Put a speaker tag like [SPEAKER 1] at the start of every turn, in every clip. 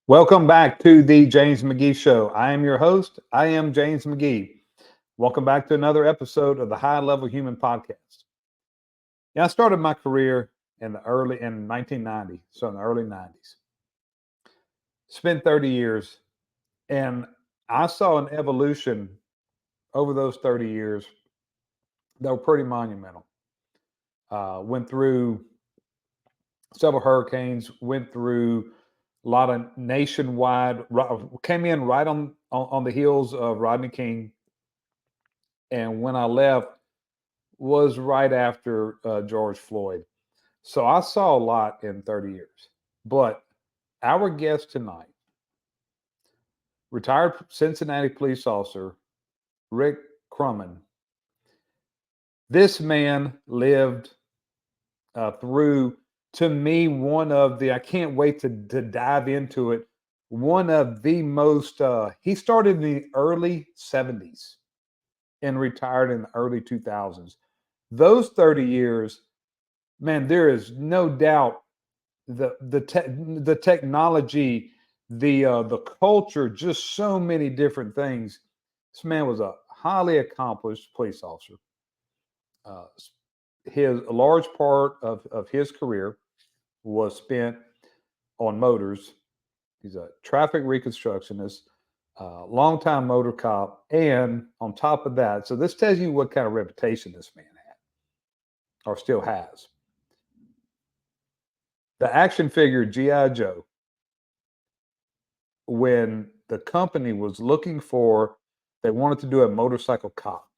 [SPEAKER 1] Welcome back to the James McGee Show. I am your host. I am James McGee. Welcome back to another episode of the High Level Human Podcast. Yeah, I started my career in 1990, so in the early 90s. Spent 30 years, and I saw an evolution over those 30 years that were pretty monumental. Went through several hurricanes, went through a lot of nationwide, came in right on the heels of Rodney King. And when I left was right after George Floyd. So I saw a lot in 30 years. But our guest tonight, retired Cincinnati police officer, Rick Krummen. This man lived through, to me, I can't wait to dive into it, one of the most, he started in the early 70s and retired in the early 2000s. Those 30 years, man, there is no doubt the technology, the culture, just so many different things. This man was a highly accomplished police officer. A large part of his career was spent on motors. He's a traffic reconstructionist, longtime motor cop, and on top of that, so this tells you what kind of reputation this man had or still has. The action figure G.I. Joe, when the company was looking for, they wanted to do a motorcycle cop,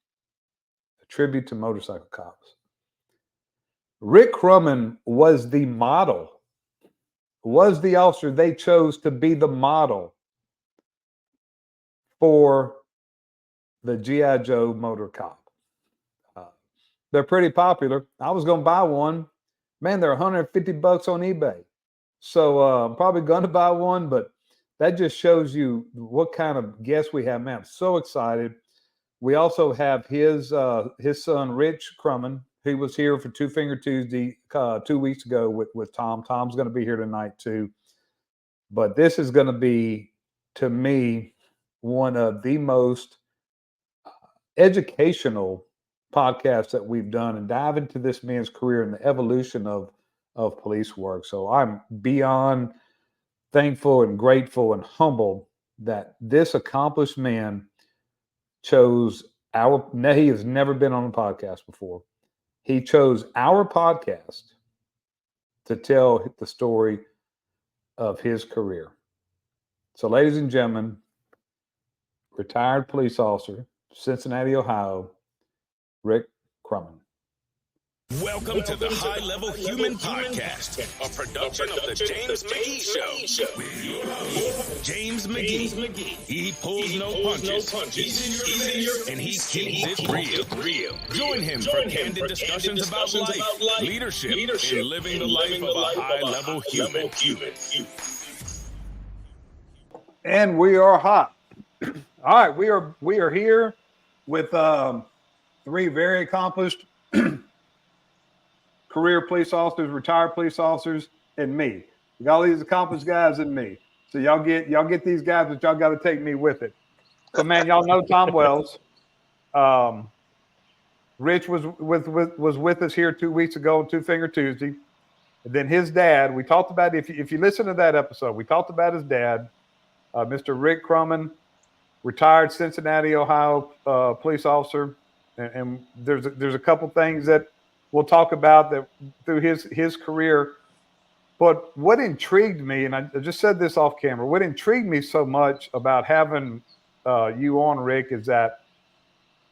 [SPEAKER 1] a tribute to motorcycle cops. Rick Krummen was the model, was the officer they chose to be the model for the G.I. Joe motor cop. They're pretty popular. I was going to buy one. Man, they're $150 on eBay. So I'm probably going to buy one, but that just shows you what kind of guests we have. Man, I'm so excited. We also have his son, Rich Krummen. He was here for Two Finger Tuesday 2 weeks ago with Tom. Tom's going to be here tonight too. But this is going to be, to me, one of the most educational podcasts that we've done, and dive into this man's career and the evolution of police work. So I'm beyond thankful and grateful and humbled that this accomplished man chose he has never been on a podcast before. He chose our podcast to tell the story of his career. So, ladies and gentlemen, retired police officer, Cincinnati, Ohio, Rick Krummen.
[SPEAKER 2] Welcome to the High Level Human Podcast, a production of the James McGee Show. James McGee. He pulls no punches. He's easier, and he keeps it real. Join him for candid discussions about life, leadership, and living the life of a high-level human.
[SPEAKER 1] And we are hot. All right, we are here with three very accomplished career police officers, retired police officers, and me. We got all these accomplished guys and me. So y'all get these guys, but y'all got to take me with it. So man, y'all know Tom Wells. Rich was with us here 2 weeks ago on Two Finger Tuesday. And then his dad, we talked about, if you listen to that episode, we talked about his dad, Mr. Rick Krummen, retired Cincinnati, Ohio police officer. And there's a couple things that we'll talk about that through his career. But what intrigued me, and I just said this off camera, what intrigued me so much about having you on, Rick, is that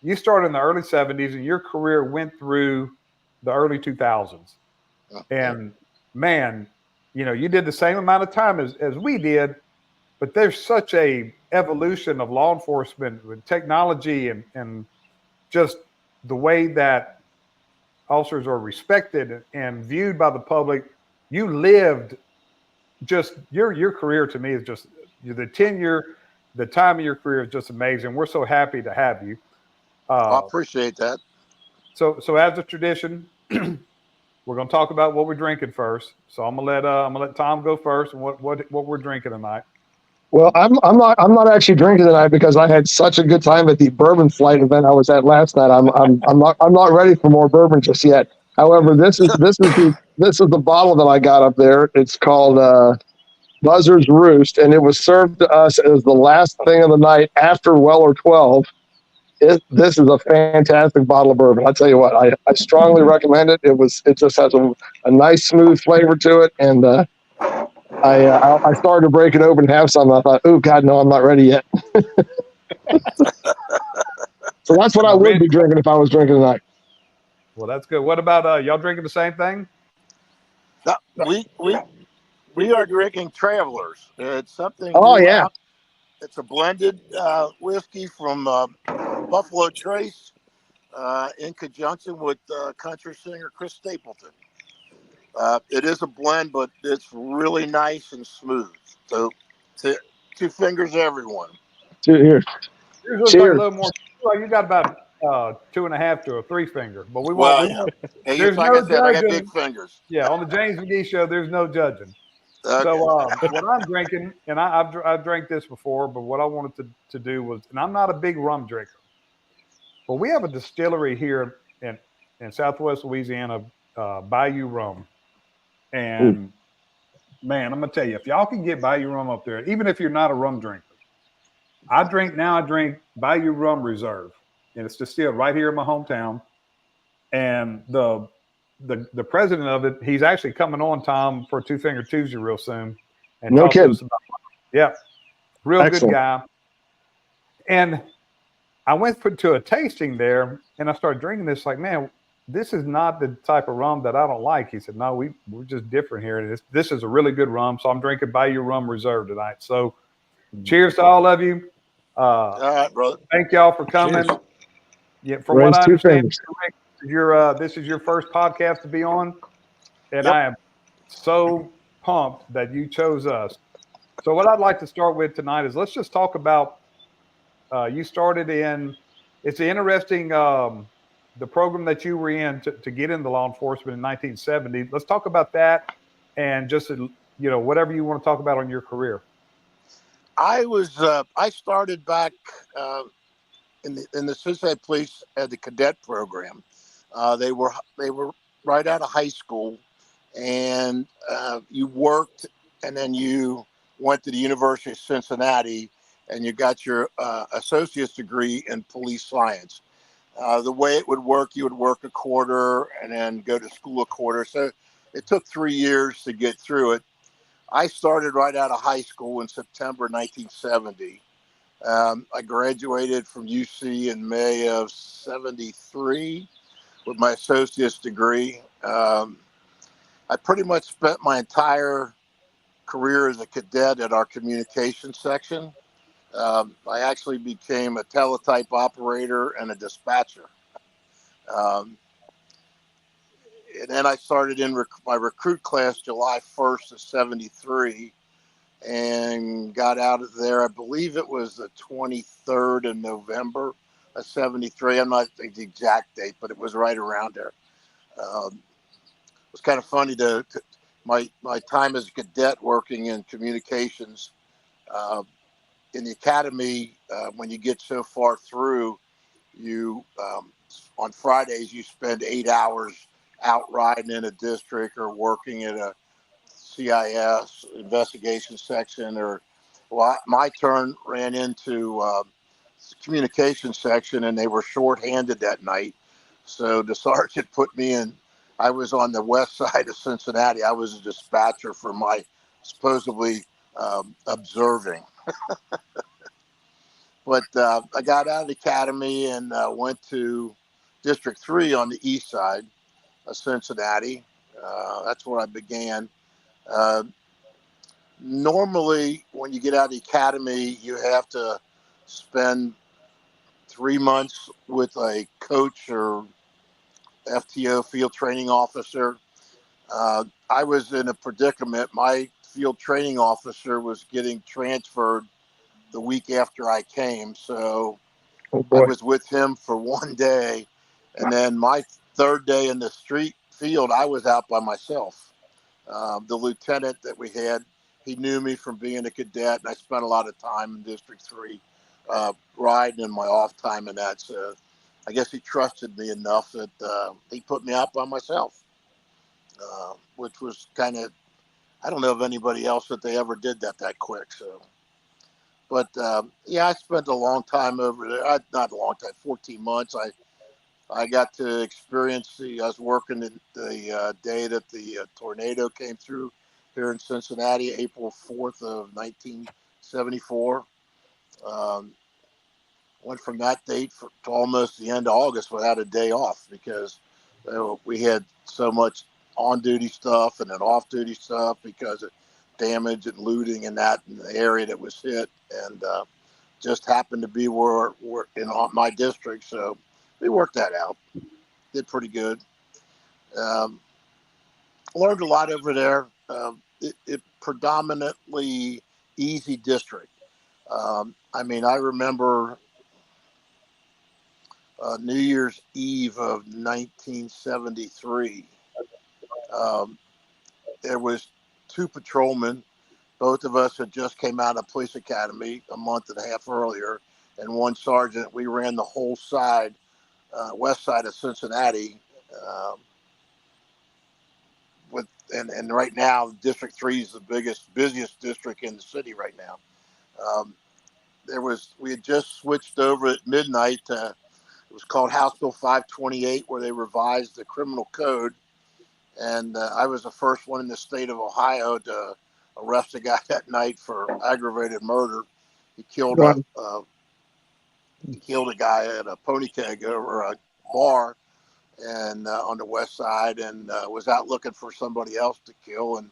[SPEAKER 1] you started in the early 70s and your career went through the early 2000s. And man, you did the same amount of time as we did, but there's such a evolution of law enforcement with technology and just the way that officers are respected and viewed by the public. You lived just your career, to me, is just the tenure, the time of your career is just amazing. We're so happy to have you.
[SPEAKER 3] I appreciate that.
[SPEAKER 1] So as a tradition, we're going to talk about what we're drinking first. So I'm gonna let Tom go first and what we're drinking tonight.
[SPEAKER 4] Well, I'm not actually drinking tonight because I had such a good time at the bourbon flight event I was at last night. I'm not ready for more bourbon just yet. However, this is the bottle that I got up there. It's called Buzzard's Roost, and it was served to us as the last thing of the night after Weller 12. This is a fantastic bottle of bourbon. I tell you what, I strongly recommend it. It just has a nice smooth flavor to it, and I started to break it open and have some. I thought, oh God, no, I'm not ready yet. So that's what I would be drinking if I was drinking tonight.
[SPEAKER 1] Well, that's good. What about y'all drinking the same thing?
[SPEAKER 3] No, we are drinking Travelers. It's something
[SPEAKER 4] Oh
[SPEAKER 3] new
[SPEAKER 4] yeah,
[SPEAKER 3] out. It's a blended whiskey from Buffalo Trace in conjunction with country singer Chris Stapleton. It is a blend, but it's really nice and smooth. So, two fingers, everyone.
[SPEAKER 4] Cheers.
[SPEAKER 1] Yours looks like a
[SPEAKER 4] Cheers.
[SPEAKER 1] little more. Well, you got about 2.5 to a 3 finger, but we
[SPEAKER 3] Well,
[SPEAKER 1] won't.
[SPEAKER 3] yeah. Hey,
[SPEAKER 1] There's
[SPEAKER 3] like
[SPEAKER 1] no
[SPEAKER 3] I said, I got big
[SPEAKER 1] judging.
[SPEAKER 3] fingers.
[SPEAKER 1] Yeah, on the James McGee show, there's no judging.
[SPEAKER 3] Okay.
[SPEAKER 1] So what I'm drinking, and I've drank this before, but what I wanted to do was, and I'm not a big rum drinker, but we have a distillery here in Southwest Louisiana, Bayou Rum, and man, I'm gonna tell you, if y'all can get Bayou Rum up there, even if you're not a rum drinker, I drink Bayou Rum Reserve, and it's distilled right here in my hometown, and the president of it, he's actually coming on, Tom, for Two Finger Tuesday real soon, and
[SPEAKER 4] No
[SPEAKER 1] talk to
[SPEAKER 4] kidding.
[SPEAKER 1] us about. Yeah, real
[SPEAKER 4] Excellent.
[SPEAKER 1] good guy. And I went to a tasting there, and I started drinking this. Like, man, this is not the type of rum that I don't like. He said, no, we're just different here. This is a really good rum, so I'm drinking Bayou Rum Reserve tonight. So, cheers to all of you.
[SPEAKER 3] All right, brother.
[SPEAKER 1] Thank y'all for coming.
[SPEAKER 4] Cheers.
[SPEAKER 1] Yeah, from
[SPEAKER 4] Raise
[SPEAKER 1] what I
[SPEAKER 4] two
[SPEAKER 1] understand,
[SPEAKER 4] fingers.
[SPEAKER 1] this is your first podcast to be on, and
[SPEAKER 3] Yep.
[SPEAKER 1] I am so pumped that you chose us. So what I'd like to start with tonight is let's just talk about you started in. It's interesting the program that you were in to get into law enforcement in 1970. Let's talk about that and just whatever you want to talk about on your career.
[SPEAKER 3] I started back in the Cincinnati Police at the cadet program. They were right out of high school, and you worked, and then you went to the University of Cincinnati, and you got your associate's degree in police science. The way it would work, you would work a quarter and then go to school a quarter. So it took 3 years to get through it. I started right out of high school in September 1970. I graduated from UC in May of 73 with my associate's degree. I pretty much spent my entire career as a cadet at our communications section. I actually became a teletype operator and a dispatcher. And then I started in my recruit class July 1st of 73 and got out of there. I believe it was the 23rd of November of 73. I'm not the exact date, but it was right around there. It was kind of funny my time as a cadet working in communications in the academy. When you get so far through, you on Fridays you spend 8 hours out riding in a district or working at a CIS investigation section, or my turn ran into communication section and they were shorthanded that night. So the sergeant put me in. I was on the west side of Cincinnati. I was a dispatcher for my supposedly observing. But I got out of the academy and went to District 3 on the east side of Cincinnati. That's where I began. Normally, when you get out of the academy, you have to spend 3 months with a coach or FTO, field training officer. I was in a predicament. My field training officer was getting transferred the week after I came. So I was with him for 1 day. And then my third day in the street field, I was out by myself. The lieutenant that we had, he knew me from being a cadet, and I spent a lot of time in District 3 riding in my off time and that. So I guess he trusted me enough that he put me out by myself, which was kind of, I don't know of anybody else that they ever did that quick. So, but yeah, I spent a long time over there. Not a long time, 14 months. I got to experience I was working the day that the tornado came through here in Cincinnati, April 4th of 1974. Went from that date to almost the end of August without a day off because we had so much on-duty stuff and then off-duty stuff because of damage and looting and that in the area that was hit, and just happened to be where we're in my district. So we worked that out. Did pretty good. Learned a lot over there. It predominantly easy district. I mean, I remember New Year's Eve of 1973. There was 2 patrolmen. Both of us had just came out of police academy a month and a half earlier, and 1 sergeant. We ran the whole side, west side of Cincinnati. And right now, District 3 is the busiest district in the city right now. We had just switched over at midnight to, it was called House Bill 528, where they revised the criminal code. And I was the first one in the state of Ohio to arrest a guy that night for aggravated murder. He killed a guy at a pony keg over a bar and on the west side, and was out looking for somebody else to kill. And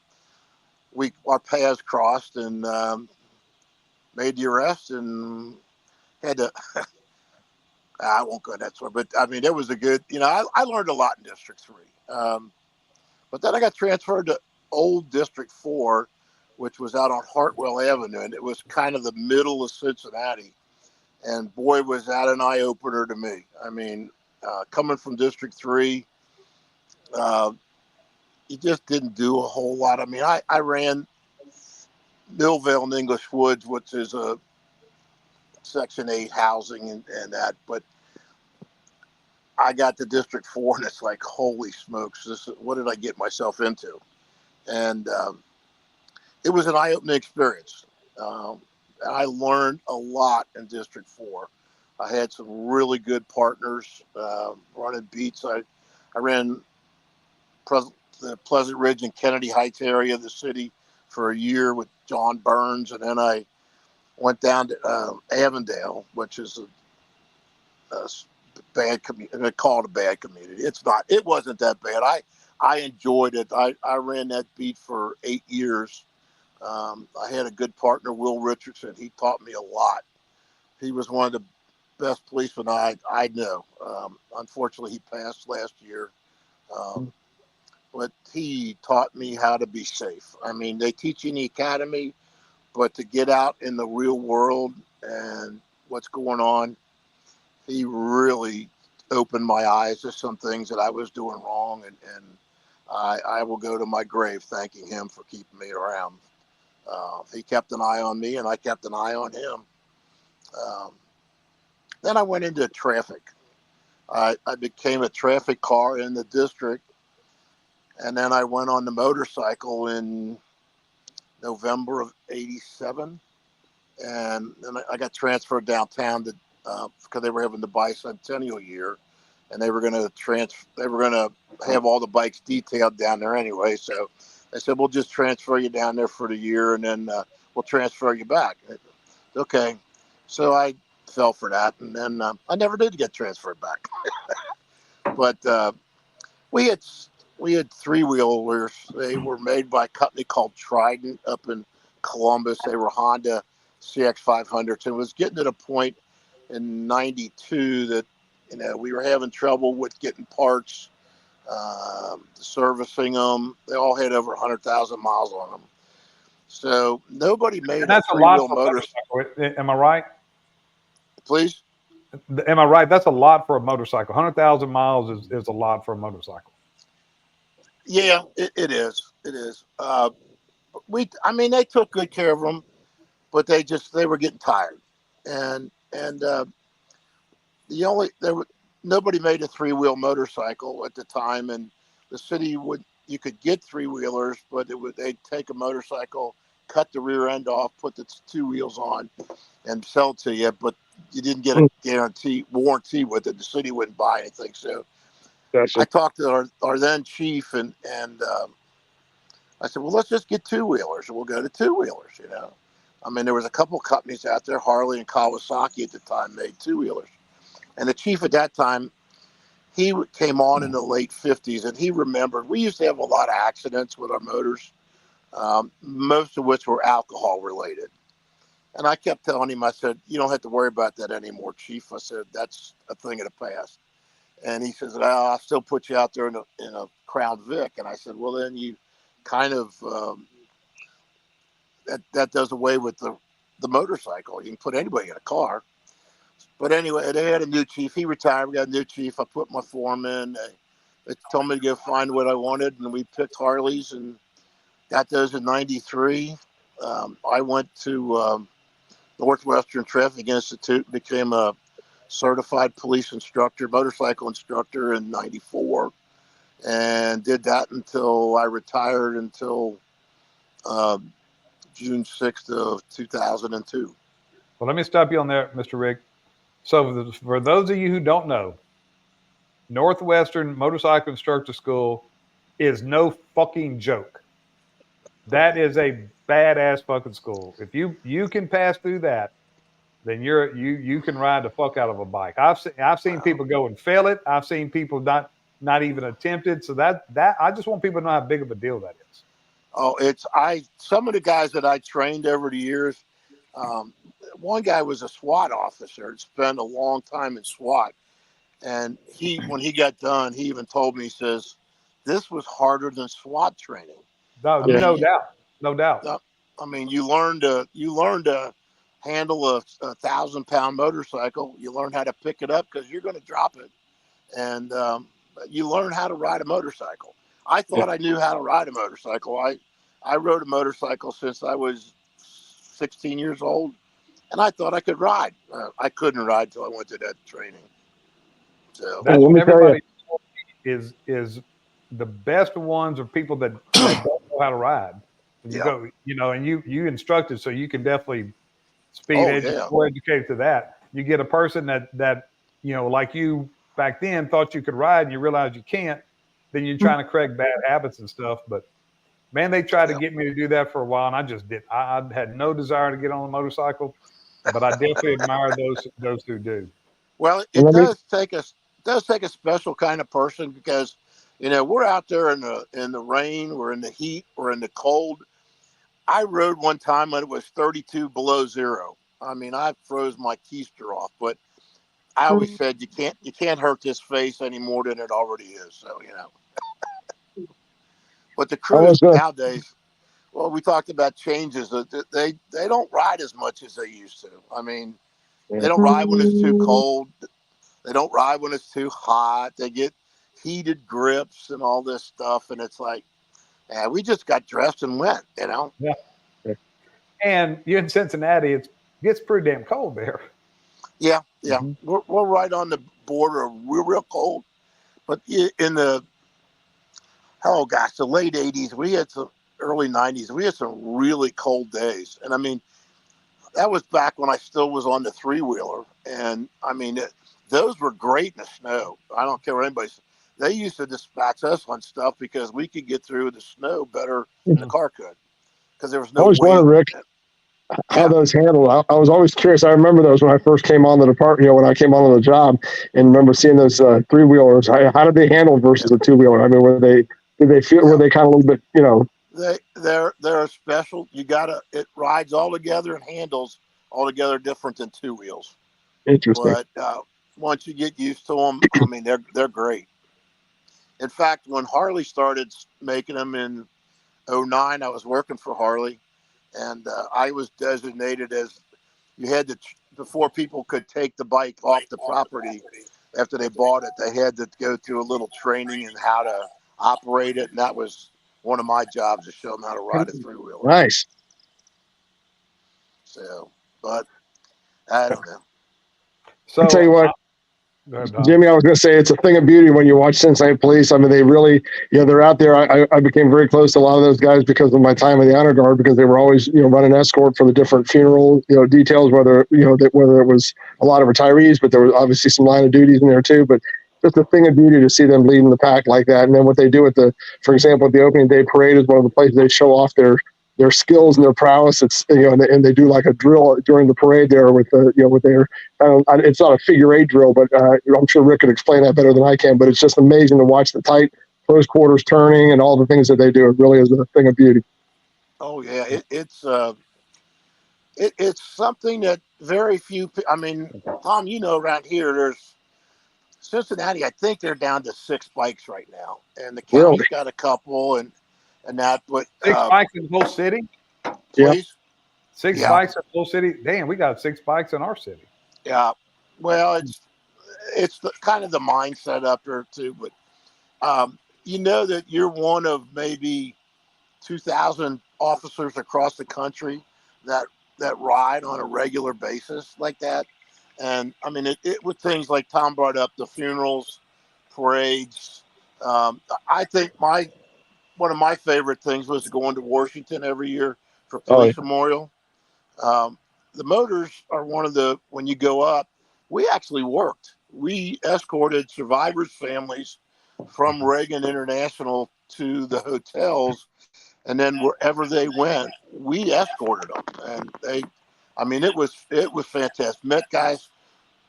[SPEAKER 3] our paths crossed and made the arrest and had to. I won't go that far, but I mean, it was a good. I learned a lot in District 3. But then I got transferred to old District 4, which was out on Hartwell Avenue, and it was kind of the middle of Cincinnati. And boy, was that an eye opener to me. I mean, coming from District 3, you just didn't do a whole lot. I mean, I ran Millvale and English Woods, which is a Section 8 housing and that, but I got to District 4 and it's like, holy smokes, what did I get myself into? And it was an eye-opening experience. I learned a lot in District 4. I had some really good partners running beats. I ran the Pleasant Ridge and Kennedy Heights area of the city for a year with John Burns, and then I went down to Avondale, which is a bad community. They call it a bad community. It's not. It wasn't that bad. I enjoyed it. I ran that beat for 8 years. I had a good partner, Will Richardson. He taught me a lot. He was one of the best policemen I know. Unfortunately, he passed last year. But he taught me how to be safe. I mean, they teach you in the academy, but to get out in the real world and what's going on, he really opened my eyes to some things that I was doing wrong. And I will go to my grave thanking him for keeping me around. He kept an eye on me and I kept an eye on him. Then I went into traffic. I became a traffic car in the district. And then I went on the motorcycle in November of '87. And then I got transferred downtown to because they were having the bicentennial year, and they were going to have all the bikes detailed down there anyway. So they said, we'll just transfer you down there for the year, and then we'll transfer you back. Okay. So I fell for that, and then I never did get transferred back. But we had 3-wheelers. They were made by a company called Trident up in Columbus. They were Honda CX500s, and it was getting to the point in '92 that we were having trouble with getting parts, servicing them. They all had over 100,000 miles on them. So nobody made
[SPEAKER 1] and that's
[SPEAKER 3] a
[SPEAKER 1] a lot
[SPEAKER 3] three-wheel
[SPEAKER 1] for
[SPEAKER 3] motorcycle.
[SPEAKER 1] Am I right?
[SPEAKER 3] Please?
[SPEAKER 1] Am I right? That's a lot for a motorcycle. 100,000 miles is a lot for a motorcycle.
[SPEAKER 3] Yeah, it is. It is. I mean, they took good care of them, but they were getting tired, and nobody made a 3-wheel motorcycle at the time, and the city you could get 3-wheelers, but they'd take a motorcycle, cut the rear end off, put the 2 wheels on, and sell it to you, but you didn't get a warranty with it. The city wouldn't buy anything. So
[SPEAKER 4] Gotcha.
[SPEAKER 3] I talked to our then chief, and I said, well, let's just get 2-wheelers, and we'll go to 2-wheelers. I mean, there was a couple companies out there, Harley and Kawasaki at the time, made 2-wheelers. And the chief at that time, he came on in the late 50s, and he remembered we used to have a lot of accidents with our motors, most of which were alcohol related. And I kept telling him, I said, you don't have to worry about that anymore, Chief. I said, that's a thing of the past. And he says, I'll still put you out there in a Crown Vic. And I said, well, then you kind of, that does away with the motorcycle. You can put anybody in a car. But anyway, they had a new chief. He retired. We got a new chief. I put my form in. They told me to go find what I wanted, and we picked Harleys and got those in '93. I went to Northwestern Traffic Institute, became a certified police instructor, motorcycle instructor in '94, and did that until I retired until June 6th of 2002.
[SPEAKER 1] Well, let me stop you on there, Mr. Rick. So for those of you who don't know, Northwestern Motorcycle Instructor School is no fucking joke. That is a badass fucking school. If you can pass through that, then you can ride the fuck out of a bike. I've seen people go and fail it. I've seen people not even attempt it. So that I just want people to know how big of a deal that is.
[SPEAKER 3] Oh, some of the guys that I trained over the years, one guy was a SWAT officer and spent a long time in SWAT. And when he got done, he even told me, he says, this was harder than SWAT training.
[SPEAKER 1] No doubt.
[SPEAKER 3] I mean, you learn to handle a 1,000-pound motorcycle. You learn how to pick it up because you're going to drop it. And you learn how to ride a motorcycle. I thought I knew how to ride a motorcycle. I rode a motorcycle since I was 16 years old, and I thought I could ride. I couldn't ride till I went to that training. So
[SPEAKER 1] that's what everybody is the best ones are people that don't know how to ride. And you go, and you instructed, so you can definitely educated to that. You get a person that like you back then thought you could ride, and you realize you can't. Then you're trying to correct bad habits and stuff. But man, they tried to get me to do that for a while, and I just did. I had no desire to get on a motorcycle, but I definitely admire those who do.
[SPEAKER 3] Well, it does take a special kind of person because, we're out there in the rain, we're in the heat, we're in the cold. I rode one time when it was 32 below zero. I mean, I froze my keister off, but I always said you can't hurt this face any more than it already is. So, But the crews nowadays, well, we talked about changes. They don't ride as much as they used to. I mean, they don't ride when it's too cold. They don't ride when it's too hot. They get heated grips and all this stuff. And it's like, we just got dressed and went,
[SPEAKER 1] Yeah. And you're in Cincinnati. It gets pretty damn cold there.
[SPEAKER 3] Yeah. Mm-hmm. We're right on the border. We're real cold. But in the late 80s, we had some early 90s, we had some really cold days. And I mean, that was back when I still was on the 3-wheeler. And I mean, those were great in the snow. I don't care what anybody says. They used to dispatch us on stuff because we could get through the snow better than the car could. Because there was no
[SPEAKER 4] I always wondered, Rick, how those handled. I was always curious. I remember those when I first came on the department, when I came on the job, and remember seeing those 3-wheelers. How did they handle versus a 2-wheeler? I mean, were they kind of a little bit,
[SPEAKER 3] They're special. It rides all together and handles all together different than 2 wheels.
[SPEAKER 4] Interesting.
[SPEAKER 3] But once you get used to them, I mean, they're great. In fact, when Harley started making them in 2009, I was working for Harley, and I was designated as you had to, before people could take the bike off the property after they bought it, they had to go through a little training in how to operate it, and that was one of my jobs to show them how to ride a three-wheeler.
[SPEAKER 4] Nice.
[SPEAKER 3] So, but I don't know.
[SPEAKER 1] So
[SPEAKER 4] I'll tell you what,
[SPEAKER 1] go ahead, Tom.
[SPEAKER 4] Jimmy, I was going to say it's a thing of beauty when you watch Cincinnati Police. I mean, they really, they're out there. I became very close to a lot of those guys because of my time in the honor guard, because they were always, running escort for the different funeral, details, whether it was a lot of retirees, but there was obviously some line of duties in there too. But just a thing of beauty to see them leading the pack like that. And then what they do for example, at the opening day parade is one of the places they show off their skills and their prowess. It's, and they do like a drill during the parade there with their, it's not a figure eight drill, but I'm sure Rick could explain that better than I can. But it's just amazing to watch the tight close quarters turning and all the things that they do. It really is a thing of beauty.
[SPEAKER 3] Oh yeah, it's something that very few. I mean, Tom, around here, there's Cincinnati. I think they're down to 6 bikes right now, and the county's got a couple, and that. But
[SPEAKER 1] 6 bikes in the whole city.
[SPEAKER 3] Please,
[SPEAKER 1] 6 bikes in the whole city. Damn, we got 6 bikes in our city.
[SPEAKER 3] Yeah, well, it's kind of the mindset up there too. But that you're one of maybe 2,000 officers across the country that ride on a regular basis like that. And I mean, it with things like Tom brought up, the funerals, parades. I think one of my favorite things was going to Washington every year for Police Memorial. The motors are when you go up, we actually worked. We escorted survivors' families from Reagan International to the hotels, and then wherever they went, we escorted them. And it was fantastic. Met guys,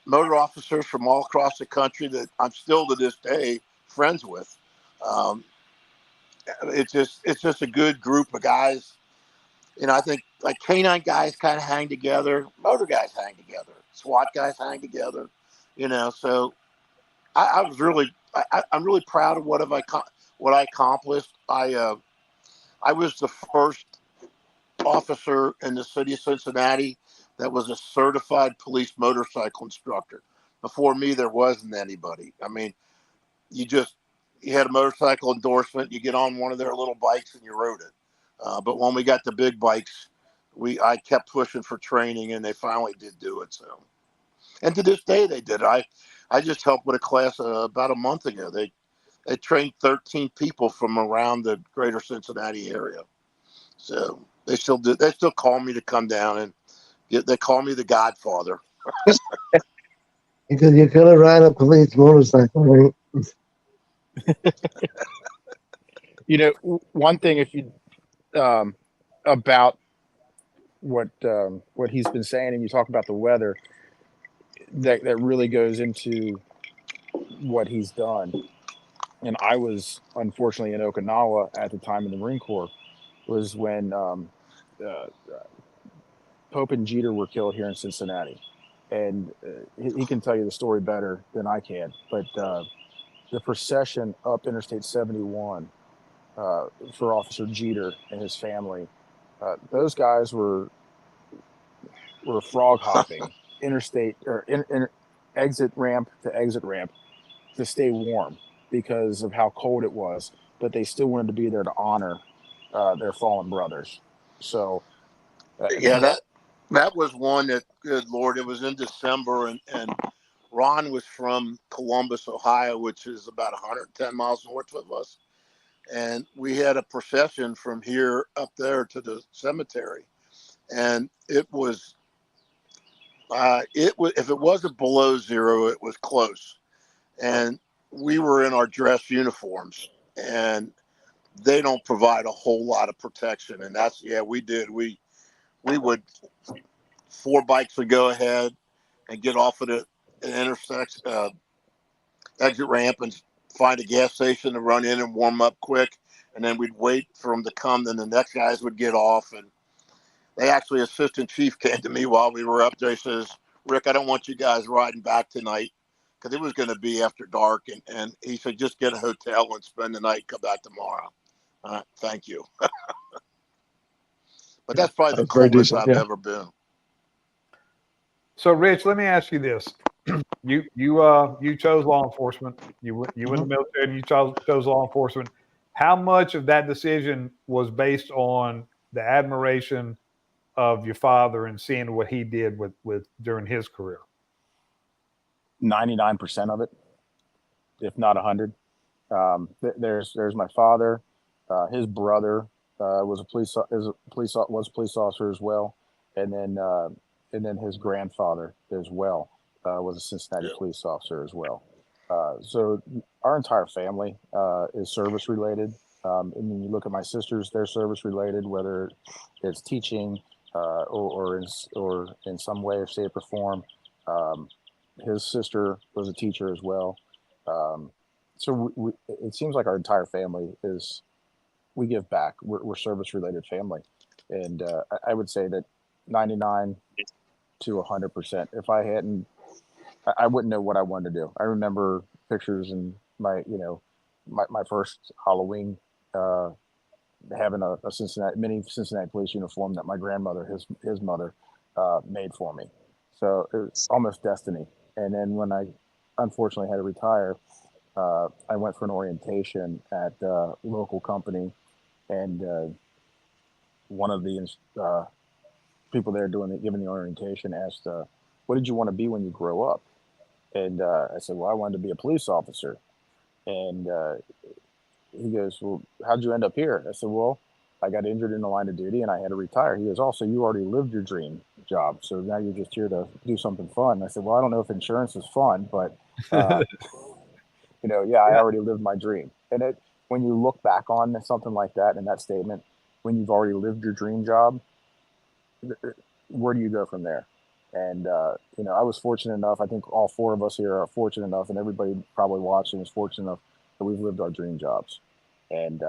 [SPEAKER 3] motor officers from all across the country that I'm still to this day friends with. It's just a good group of guys. I think like canine guys kind of hang together, motor guys hang together, SWAT guys hang together, so I'm really proud of what I accomplished. I was the first officer in the city of Cincinnati that was a certified police motorcycle instructor. Before me, there wasn't anybody. I mean, you had a motorcycle endorsement, you get on one of their little bikes and you rode it. But when we got the big bikes, I kept pushing for training, and they finally did do it. So, and to this day, they did. I just helped with a class about a month ago. They trained 13 people from around the greater Cincinnati area. So they still do. They still call me to come down, and they call me the Godfather.
[SPEAKER 4] Because you're gonna ride a police motorcycle, right?
[SPEAKER 5] One thing about what he's been saying, and you talk about the weather, that really goes into what he's done. And I was unfortunately in Okinawa at the time in the Marine Corps, was when Pope and Jeter were killed here in Cincinnati. And he can tell you the story better than I can, but the procession up Interstate 71 for Officer Jeter and his family, those guys were frog hopping interstate or exit ramp to exit ramp to stay warm because of how cold it was, but they still wanted to be there to honor their fallen brothers. So
[SPEAKER 3] that was one that, good Lord, it was in December, and Ron was from Columbus, Ohio, which is about 110 miles north of us. And we had a procession from here up there to the cemetery. And it was if it wasn't below zero, it was close. And we were in our dress uniforms, and they don't provide a whole lot of protection. And we did. We would, 4 bikes would go ahead and get off at an intersection, exit ramp, and find a gas station to run in and warm up quick. And then we'd wait for them to come. Then the next guys would get off. And assistant chief came to me while we were up there. He says, "Rick, I don't want you guys riding back tonight," because it was going to be after dark. And he said, "Just get a hotel and spend the night, come back tomorrow." Thank you. But that's probably the coolest I've ever been.
[SPEAKER 1] So, Rich, let me ask you this: you chose law enforcement. You went in the military, and you chose law enforcement. how much of that decision was based on the admiration of your father and seeing what he did with during his career?
[SPEAKER 5] 99% of it, if not 100. There's my father, his brother was a police officer as well, and then his grandfather as well was a Cincinnati police officer as well. So our entire family is service related. And when you look at my sisters, they're service related, whether it's teaching or in some way or shape or form. His sister was a teacher as well. So it seems like our entire family we give back. We're service related family. And I would say that 99 to 100%. If I hadn't, I wouldn't know what I wanted to do. I remember pictures in my first Halloween, having a mini Cincinnati police uniform that my grandmother, his mother, made for me. So it was almost destiny. And then when I unfortunately had to retire, I went for an orientation at a local company, and one of the people there giving the orientation asked, "What did you want to be when you grow up?" And I said, "Well, I wanted to be a police officer." And he goes, "Well, how'd you end up here?" I said, "Well, I got injured in the line of duty and I had to retire." He goes, "Also, you already lived your dream job, so now you're just here to do something fun." I said, "Well, I don't know if insurance is fun, but I already lived my dream." And when you look back on something like that and that statement, when you've already lived your dream job, where do you go from there? And I was fortunate enough. I think all four of us here are fortunate enough, and everybody probably watching is fortunate enough that we've lived our dream jobs. And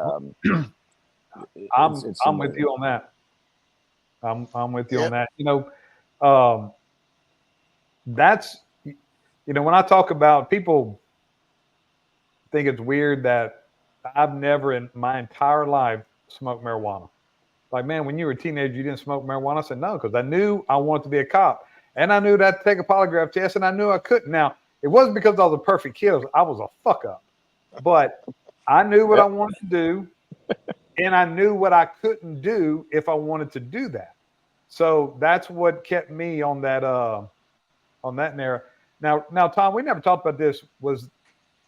[SPEAKER 1] I'm with you on that. I'm with you on that. That's when I talk about, people think it's weird that I've never in my entire life smoked marijuana. Like, man, when you were a teenager, you didn't smoke marijuana? I said, no, because I knew I wanted to be a cop. And I knew that I had to take a polygraph test, and I knew I couldn't. Now, it wasn't because I was a perfect kid. I was a fuck up. But I knew what I wanted to do, and I knew what I couldn't do if I wanted to do that. So that's what kept me on that narrow. Now, Tom, we never talked about this. Was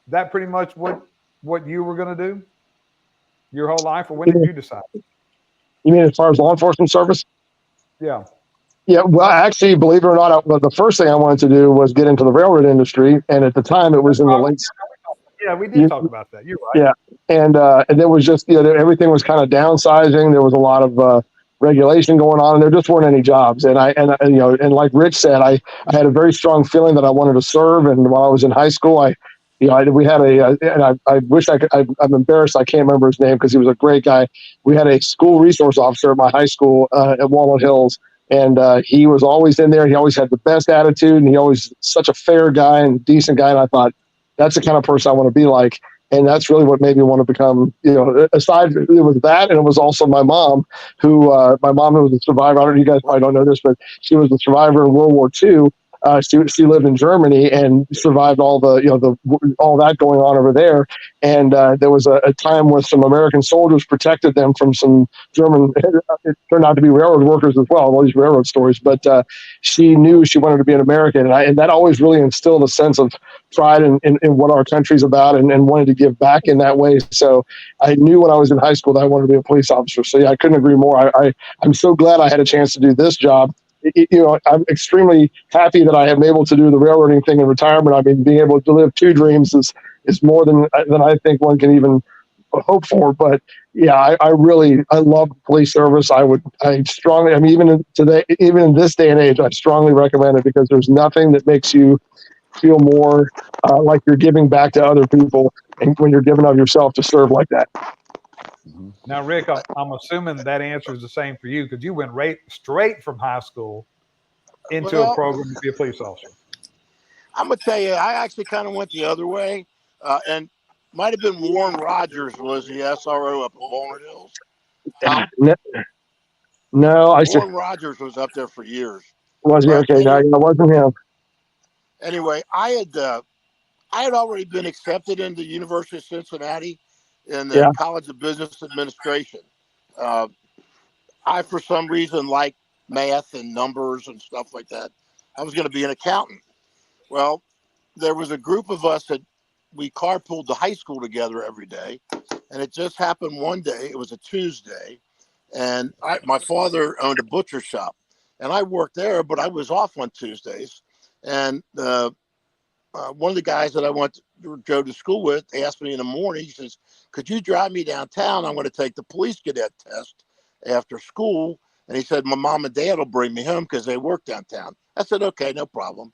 [SPEAKER 1] that pretty much what you were going to do your whole life, or when did you decide?
[SPEAKER 4] You mean as far as law enforcement service?
[SPEAKER 1] Yeah.
[SPEAKER 4] Yeah, well, actually, believe it or not, the first thing I wanted to do was get into the railroad industry, and at the time, it was in the late.
[SPEAKER 1] Yeah, we did talk about that. You're right.
[SPEAKER 4] Yeah, and there was just everything was kind of downsizing. There was a lot of regulation going on, and there just weren't any jobs. And like Rich said, I had a very strong feeling that I wanted to serve. And while I was in high school, we had and I wish I could. I'm embarrassed I can't remember his name because he was a great guy. We had a school resource officer at my high school at Walnut Hills. And he was always in there. He always had the best attitude, and he always such a fair guy and decent guy. And I thought, that's the kind of person I want to be like. And that's really what made me want to become, aside, it was that. And it was also my mom, who was a survivor. I don't know, you guys probably don't know this, but she was a survivor in World War II. She lived in Germany and survived all all that going on over there. And there was a time where some American soldiers protected them from some German. It turned out to be railroad workers as well. All these railroad stories, but she knew she wanted to be an American, and that always really instilled a sense of pride in what our country's about, and wanted to give back in that way. So I knew when I was in high school that I wanted to be a police officer. So yeah, I couldn't agree more. I'm so glad I had a chance to do this job. I'm extremely happy that I am able to do the railroading thing in retirement. I mean, being able to live two dreams is more than I think one can even hope for. But yeah, I love police service. Even in this day and age, I strongly recommend it, because there's nothing that makes you feel more like you're giving back to other people, and when you're giving of yourself to serve like that.
[SPEAKER 1] Now, Rick, I'm assuming that answer is the same for you, because you went straight from high school into a program to be a police officer.
[SPEAKER 3] I'm going to tell you, I actually kind of went the other way, and might have been Warren Rogers was the SRO up at Walnut Hills. Warren Rogers was up there for years.
[SPEAKER 4] Was he? Okay, no, it wasn't him.
[SPEAKER 3] Anyway, I had already been accepted into the University of Cincinnati in the
[SPEAKER 4] Yeah.
[SPEAKER 3] College of Business Administration. I, for some reason, like math and numbers and stuff like that. I was going to be an accountant. Well, there was a group of us that we carpooled to high school together every day. And it just happened one day. It was a Tuesday. And my father owned a butcher shop. And I worked there, but I was off on Tuesdays. And one of the guys that I went to go to school with asked me in the morning, he says, could you drive me downtown? I'm going to take the police cadet test after school. And he said, my mom and dad will bring me home because they work downtown. I said, okay, no problem.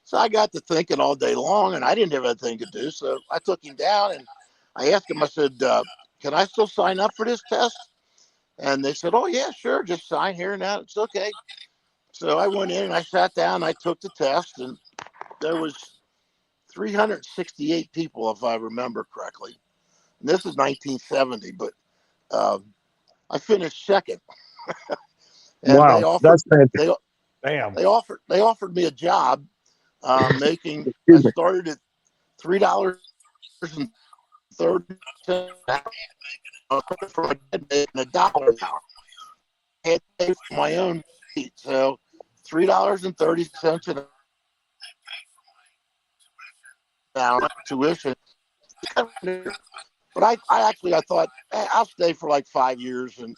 [SPEAKER 3] So I got to thinking all day long, and I didn't have anything to do. So I took him down, and I asked him, I said, can I still sign up for this test? And they said, oh, yeah, sure. Just sign here and now. It's okay. So I went in and I sat down and I took the test, and there was 368 people, if I remember correctly. And this is 1970, but I finished second. And
[SPEAKER 4] Wow, that's fantastic.
[SPEAKER 1] Damn.
[SPEAKER 3] they offered me a job making. I
[SPEAKER 4] Excuse me.
[SPEAKER 3] started at $3.30 for my dad making $1 an hour. I had to pay for my own feet, so $3.30 an hour tuition. But I thought, hey, I'll stay for like 5 years, and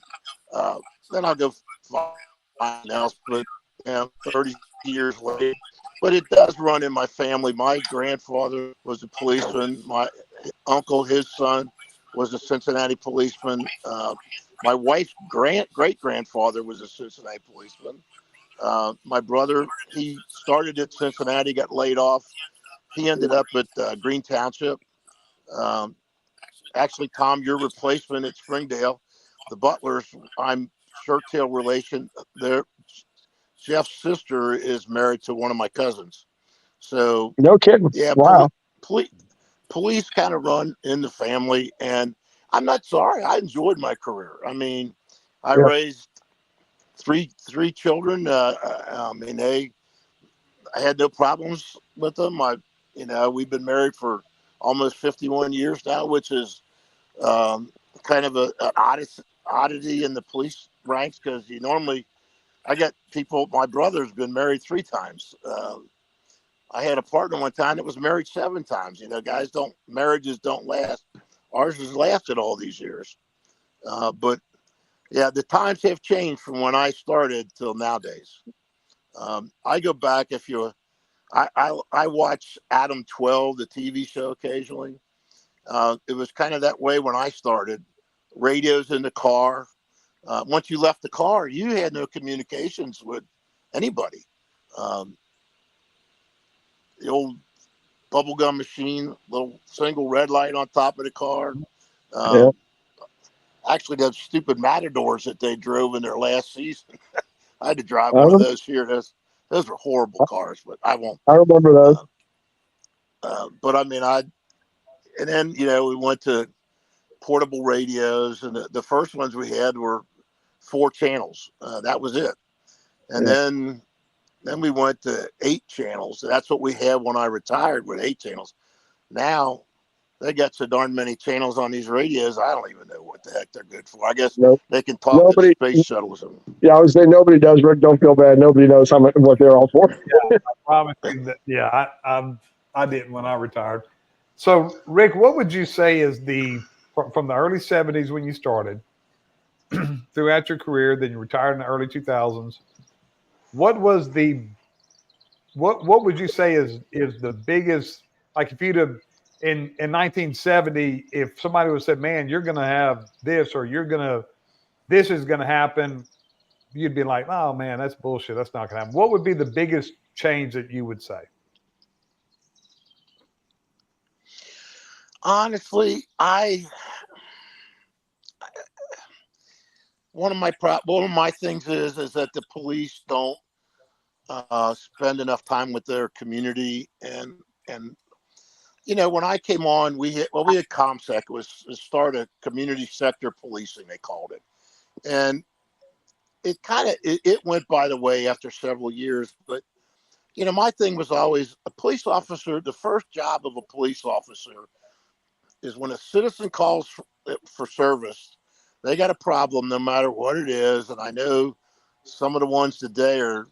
[SPEAKER 3] then I'll go find something else. But 30 years later. But it does run in my family. My grandfather was a policeman. My uncle, his son, was a Cincinnati policeman. My wife's great-grandfather was a Cincinnati policeman. My brother, he started at Cincinnati, got laid off. He ended up at Green Township. Actually, Tom, your replacement at Springdale, the Butlers, I'm shirt-tail relation. Jeff's sister is married to one of my cousins. So,
[SPEAKER 4] No kidding.
[SPEAKER 3] yeah,
[SPEAKER 4] Wow.
[SPEAKER 3] police kind of run in the family, and I'm not sorry. I enjoyed my career. I mean, I raised three children. I had no problems with them. We've been married for almost 51 years now, which is kind of an oddity in the police ranks, because I got people. My brother's been married 3 times. I had a partner one time that was married 7 times. Marriages don't last. Ours has lasted all these years. But yeah, the times have changed from when I started till nowadays. I go back. I watch Adam 12, the TV show, occasionally. It was kind of that way when I started. Radios in the car. Once you left the car, you had no communications with anybody. The old bubblegum machine, little single red light on top of the car. Actually, those stupid Matadors that they drove in their last season. I had to drive one of those here. Those were horrible cars, but I won't.
[SPEAKER 4] I remember those.
[SPEAKER 3] But I mean, and then, we went to portable radios, and the first ones we had were 4 channels. That was it. And then we went to 8 channels. That's what we had when I retired, with 8 channels. Now they got so darn many channels on these radios, I don't even know what the heck they're good for. I guess they can talk to the space shuttles.
[SPEAKER 4] Yeah, I would say nobody does, Rick. Don't feel bad. Nobody knows what they're all for.
[SPEAKER 1] I promise you that. Yeah, I didn't when I retired. So, Rick, what would you say is from the early 70s when you started throughout your career, then you retired in the early 2000s? What was what would you say is the biggest, like, if you'd have in 1970, if somebody would have said, man, you're going to have this, or this is going to happen, you'd be like, oh man, that's bullshit. That's not going to happen. What would be the biggest change that you would say?
[SPEAKER 3] Honestly, one of my things is that the police don't spend enough time with their community, and when I came on, we had ComSec. It was the start of community sector policing, they called it, and it went by the way after several years. But my thing was always, a police officer, the first job of a police officer is when a citizen calls for service. They got a problem no matter what it is. And I know some of the ones today are,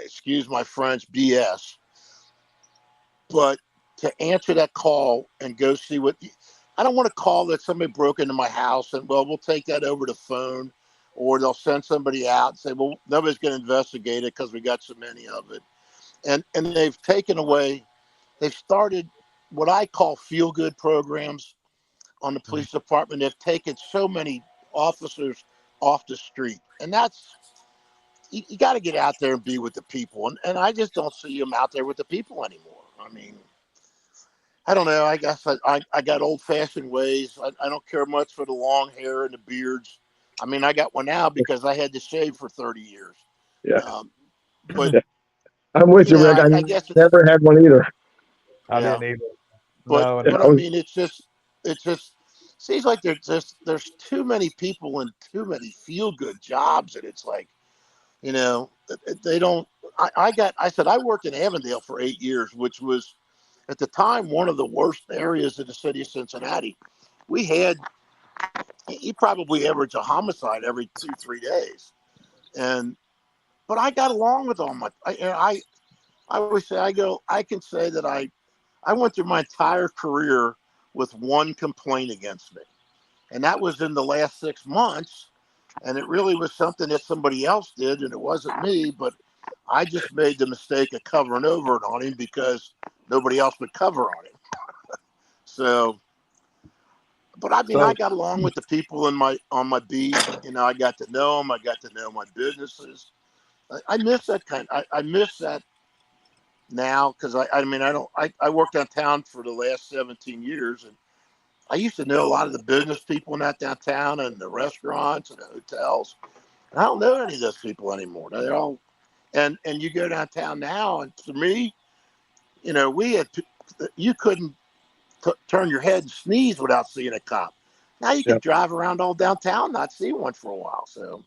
[SPEAKER 3] excuse my French, BS. But to answer that call and go see I don't want to call that somebody broke into my house and, well, we'll take that over the phone, or they'll send somebody out and say, well, nobody's going to investigate it because we got so many of it. And they've taken away, they've started what I call feel-good programs on the police department. They've taken so many officers off the street. And that's, you got to get out there and be with the people. And I just don't see them out there with the people anymore. I mean, I don't know. I guess I got old-fashioned ways. I don't care much for the long hair and the beards. I mean, I got one now because I had to shave for 30 years.
[SPEAKER 4] Yeah.
[SPEAKER 3] But
[SPEAKER 4] I'm with you, Rick.
[SPEAKER 3] I guess
[SPEAKER 4] never had one either.
[SPEAKER 1] I didn't either.
[SPEAKER 3] But I mean, it just seems like there's too many people and too many feel-good jobs, and it's like, they don't. I said I worked in Avondale for 8 years, which was at the time one of the worst areas of the city of Cincinnati. You probably average a homicide every 2-3 days, but I got along with all my. I always say I can say that I went through my entire career with one complaint against me, and that was in the last 6 months, and it really was something that somebody else did, and it wasn't me, but I just made the mistake of covering over it on him because nobody else would cover on him. So, but I mean, I got along with the people on my beat. I got to know them. I got to know my businesses. I miss that I miss that now because I worked downtown for the last 17 years, and I used to know a lot of the business people in that downtown and the restaurants and the hotels. And I don't know any of those people anymore. They're all, and you go downtown now, and to me, you couldn't turn your head and sneeze without seeing a cop. Now you can drive around all downtown, not see one for a while. So,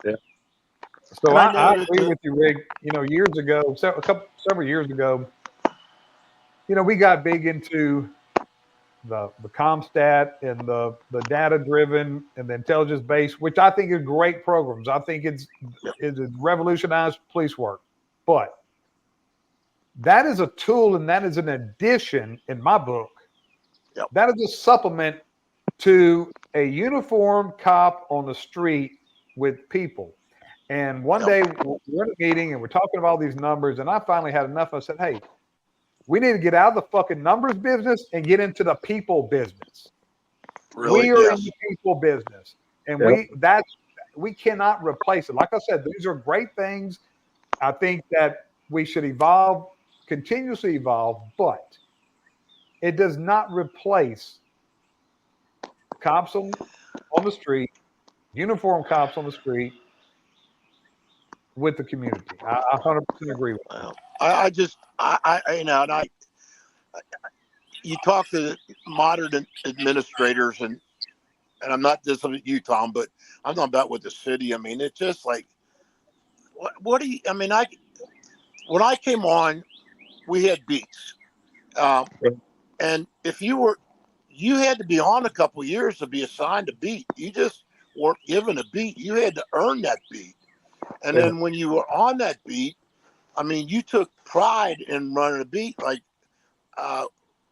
[SPEAKER 1] So I agree with you, Rick. Years ago, several years ago, we got big into the ComStat and the data driven and the intelligence based, which I think is great programs. I think it's revolutionized police work, but that is a tool and that is an addition in my book.
[SPEAKER 3] Yep.
[SPEAKER 1] That is a supplement to a uniformed cop on the street with people. And one day we're in a meeting and we're talking about all these numbers, and I finally had enough. I said, hey, we need to get out of the fucking numbers business and get into the people business.
[SPEAKER 3] Really?
[SPEAKER 1] We are in the people business, and we cannot replace it. Like I said, these are great things. I think that we should continuously evolve, but it does not replace cops on the street, uniformed cops on the street with the community. I 100% agree with that.
[SPEAKER 3] You talk to modern administrators, and I'm not just with you, Tom, but I'm talking about with the city. I mean, it's just like, what do you? I mean, when I came on, we had beats, and if you had to be on a couple of years to be assigned a beat. You just weren't given a beat. You had to earn that beat, and then when you were on that beat, I mean, you took pride in running a beat. Like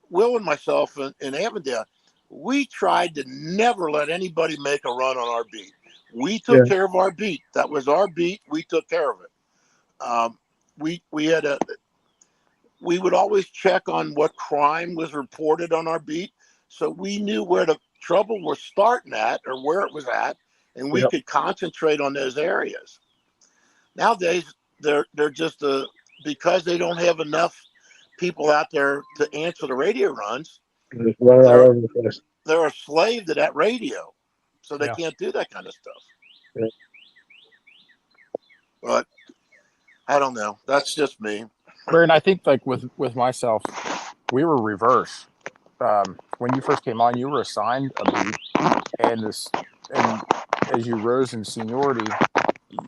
[SPEAKER 3] Will and myself in Avondale, we tried to never let anybody make a run on our beat. We took care of our beat. That was our beat. We took care of it. We would always check on what crime was reported on our beat, so we knew where the trouble was starting at or where it was at, and we could concentrate on those areas. Nowadays, they're just because they don't have enough people out there to answer the radio runs. They're a slave to that radio, so they can't do that kind of stuff.
[SPEAKER 4] Yeah.
[SPEAKER 3] But I don't know. That's just me.
[SPEAKER 5] Brandon, I think like with myself, we were reverse. When you first came on, you were assigned a beat, and as you rose in seniority,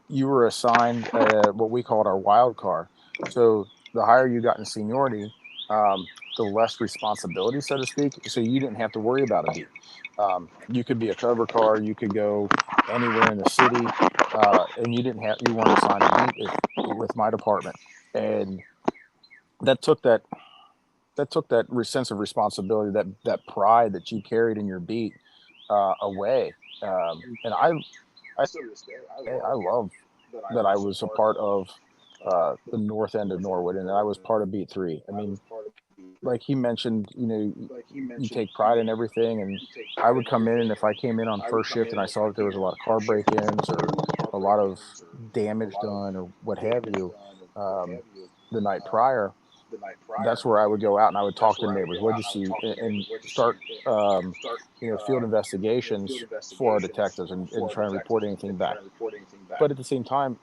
[SPEAKER 5] you were assigned what we called our wild card. So the higher you got in seniority, the less responsibility, so to speak. So you didn't have to worry about a beat. You could be a cover car. You could go anywhere in the city, and you weren't assigned a beat with my department, and that took that sense of responsibility, that pride that you carried in your beat away. And I love that I was a part of the north end of Norwood, and I was part of Beat 3. I mean, like he mentioned, you take pride in everything, and I would come in, and if I came in on first shift and I saw that there was a lot of car break-ins or a lot of damage done or what have you, the night prior, that's where I would go out and I would talk to neighbors. What'd you see? And start, field investigations for our detectives and try and report anything back. But at the same time,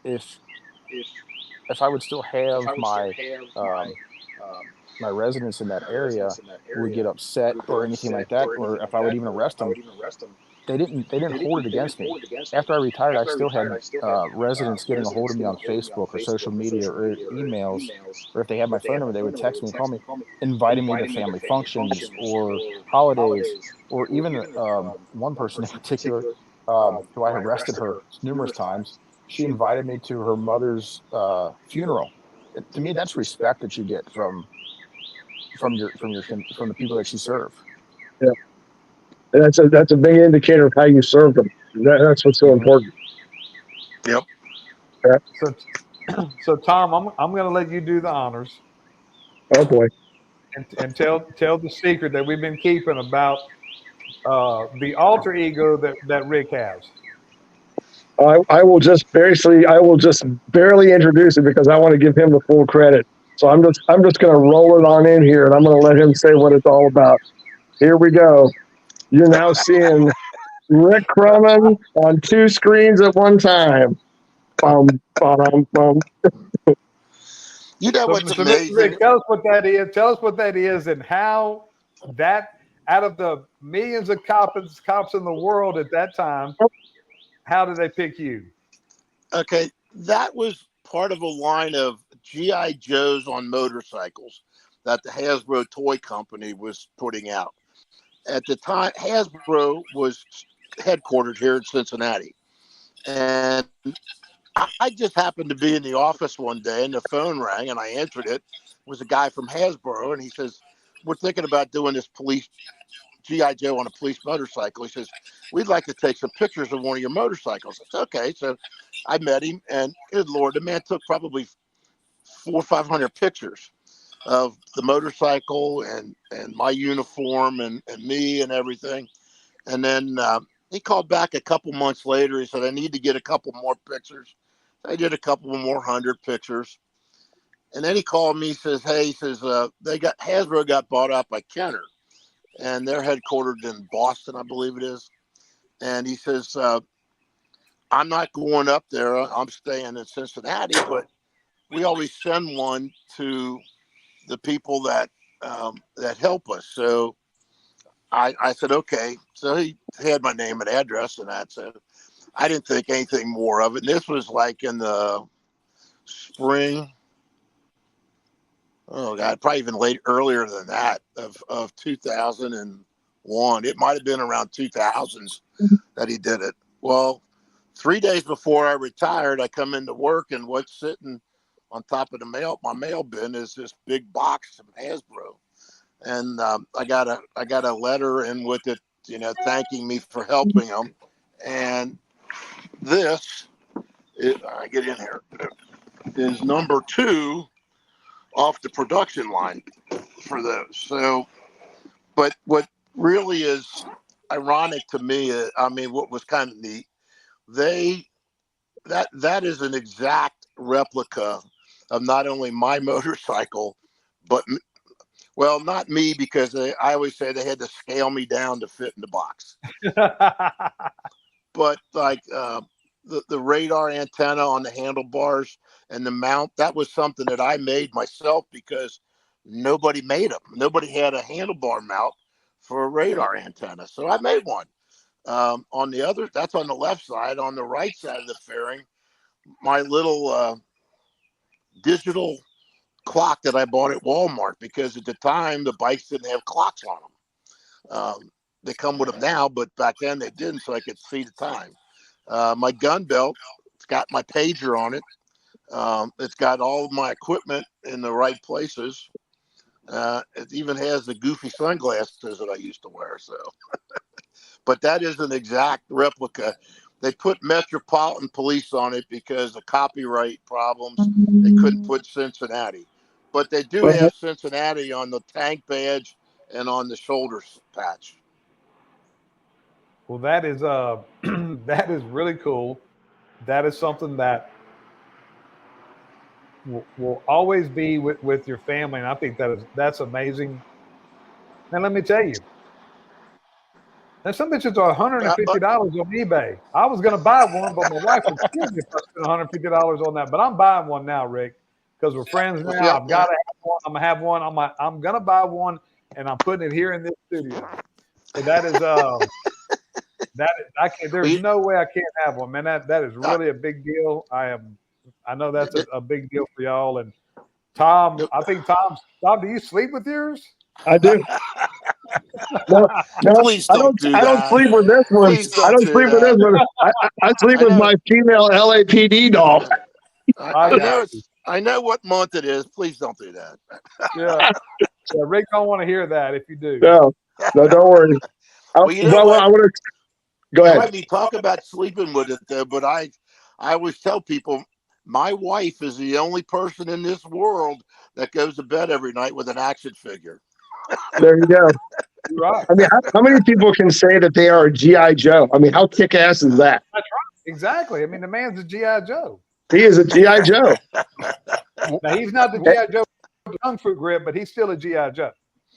[SPEAKER 5] if I would still have my residents in that area would get upset or anything like that, or if I would even arrest them, they didn't hold it against me. After I retired, I still had residents getting a hold of me on Facebook or social media or emails, or if they had my phone number, they would text me and call me, inviting me to family functions or holidays, or even one person in particular who I had arrested her numerous times. She invited me to her mother's funeral. To me, that's respect that you get from the people that you serve.
[SPEAKER 4] Yeah. And that's a big indicator of how you serve them. That's what's so important.
[SPEAKER 3] Yep.
[SPEAKER 4] Yeah.
[SPEAKER 1] So Tom, I'm going to let you do the honors
[SPEAKER 4] Oh boy.
[SPEAKER 1] and tell the secret that we've been keeping about the alter ego that Rick has.
[SPEAKER 4] I will just barely introduce it because I want to give him the full credit. So I'm just going to roll it on in here, and I'm going to let him say what it's all about. Here we go. You're now seeing Rick Krummen on two screens at one time. Bum, bum, bum.
[SPEAKER 3] You know what's
[SPEAKER 1] So Mr.
[SPEAKER 3] amazing?
[SPEAKER 1] Rick, tell us what that is. Tell us what that is and how that, out of the millions of cops in the world at that time, how did they pick you?
[SPEAKER 3] Okay, that was part of a line of GI Joes on motorcycles that the Hasbro toy company was putting out. At the time, Hasbro was headquartered here in Cincinnati, and I just happened to be in the office one day, and the phone rang, and I answered it. It was a guy from Hasbro, and he says, "We're thinking about doing this police GI Joe on a police motorcycle." He says, "We'd like to take some pictures of one of your motorcycles." I said, "Okay." So I met him, and good Lord, the man took probably 400 or 500 pictures of the motorcycle and my uniform and me and everything. And then he called back a couple months later. He said, "I need to get a couple more pictures." I did a couple more 100 pictures. And then he called me, says, "Hey," he says, Hasbro got bought out by Kenner, and they're headquartered in Boston, I believe it is. And he says, "I'm not going up there. I'm staying in Cincinnati, but we always send one to the people that help us." So I said, "Okay." So he had my name and address and that. So I didn't think anything more of it. And this was like in the spring. Oh God, probably even earlier than that of 2001. It might have been around 2000s that he did it. Well, 3 days before I retired, I come into work, and what's sitting on top of my mail bin is this big box from Hasbro, and I got a letter in with it, thanking me for helping them, and this I get in here is number 2 off the production line for those. So, but what really is ironic to me, what was kind of neat, that is an exact replica of not only my motorcycle, but well, not me, because I always say they had to scale me down to fit in the box. But like the radar antenna on the handlebars and the mount, that was something that I made myself because nobody made them. Nobody had a handlebar mount for a radar antenna, so I made one. On the other, that's on the left side. On the right side of the fairing, my little digital clock that I bought at Walmart, because at the time the bikes didn't have clocks on them. They come with them now, but back then they didn't, so I could see the time. My gun belt, it's got my pager on it. It's got all of my equipment in the right places. It even has the goofy sunglasses that I used to wear. So, but that is an exact replica. They put Metropolitan Police on it because of copyright problems. They couldn't put Cincinnati, but they do have Cincinnati on the tank badge and on the shoulder patch.
[SPEAKER 1] Well, that is that is really cool. That is something that will always be with your family, and I think that's amazing. And let me tell you, now some bitches are $150 on eBay. I was gonna buy one, but my wife would kill me if I spent $150 on that. But I'm buying one now, Rick, because we're friends now. I've got to have one. I'm gonna have one. I'm gonna buy one, and I'm putting it here in this studio. So that is I can't. There's no way I can't have one, man. That is really a big deal. I know that's a big deal for y'all. And Tom, I think Tom, do you sleep with yours?
[SPEAKER 4] I do. No,
[SPEAKER 3] Please don't do that.
[SPEAKER 4] I don't sleep with this one. I don't sleep with this one. I sleep with my female LAPD dog.
[SPEAKER 3] I know what month it is. Please don't do that.
[SPEAKER 1] Yeah. Rick don't want to hear that if you do.
[SPEAKER 4] No, don't worry. I want to go ahead.
[SPEAKER 3] Let me talk about sleeping with it though, but I always tell people my wife is the only person in this world that goes to bed every night with an action figure.
[SPEAKER 4] There you go.
[SPEAKER 1] Right.
[SPEAKER 4] I mean, how many people can say that they are a G.I. Joe? I mean, how kick-ass is that?
[SPEAKER 1] That's right. Exactly. I mean, the man's a G.I. Joe.
[SPEAKER 4] He is a G.I. Joe.
[SPEAKER 1] Now, he's not the G.I. Joe Kung Fu grip, but he's still a G.I. Joe.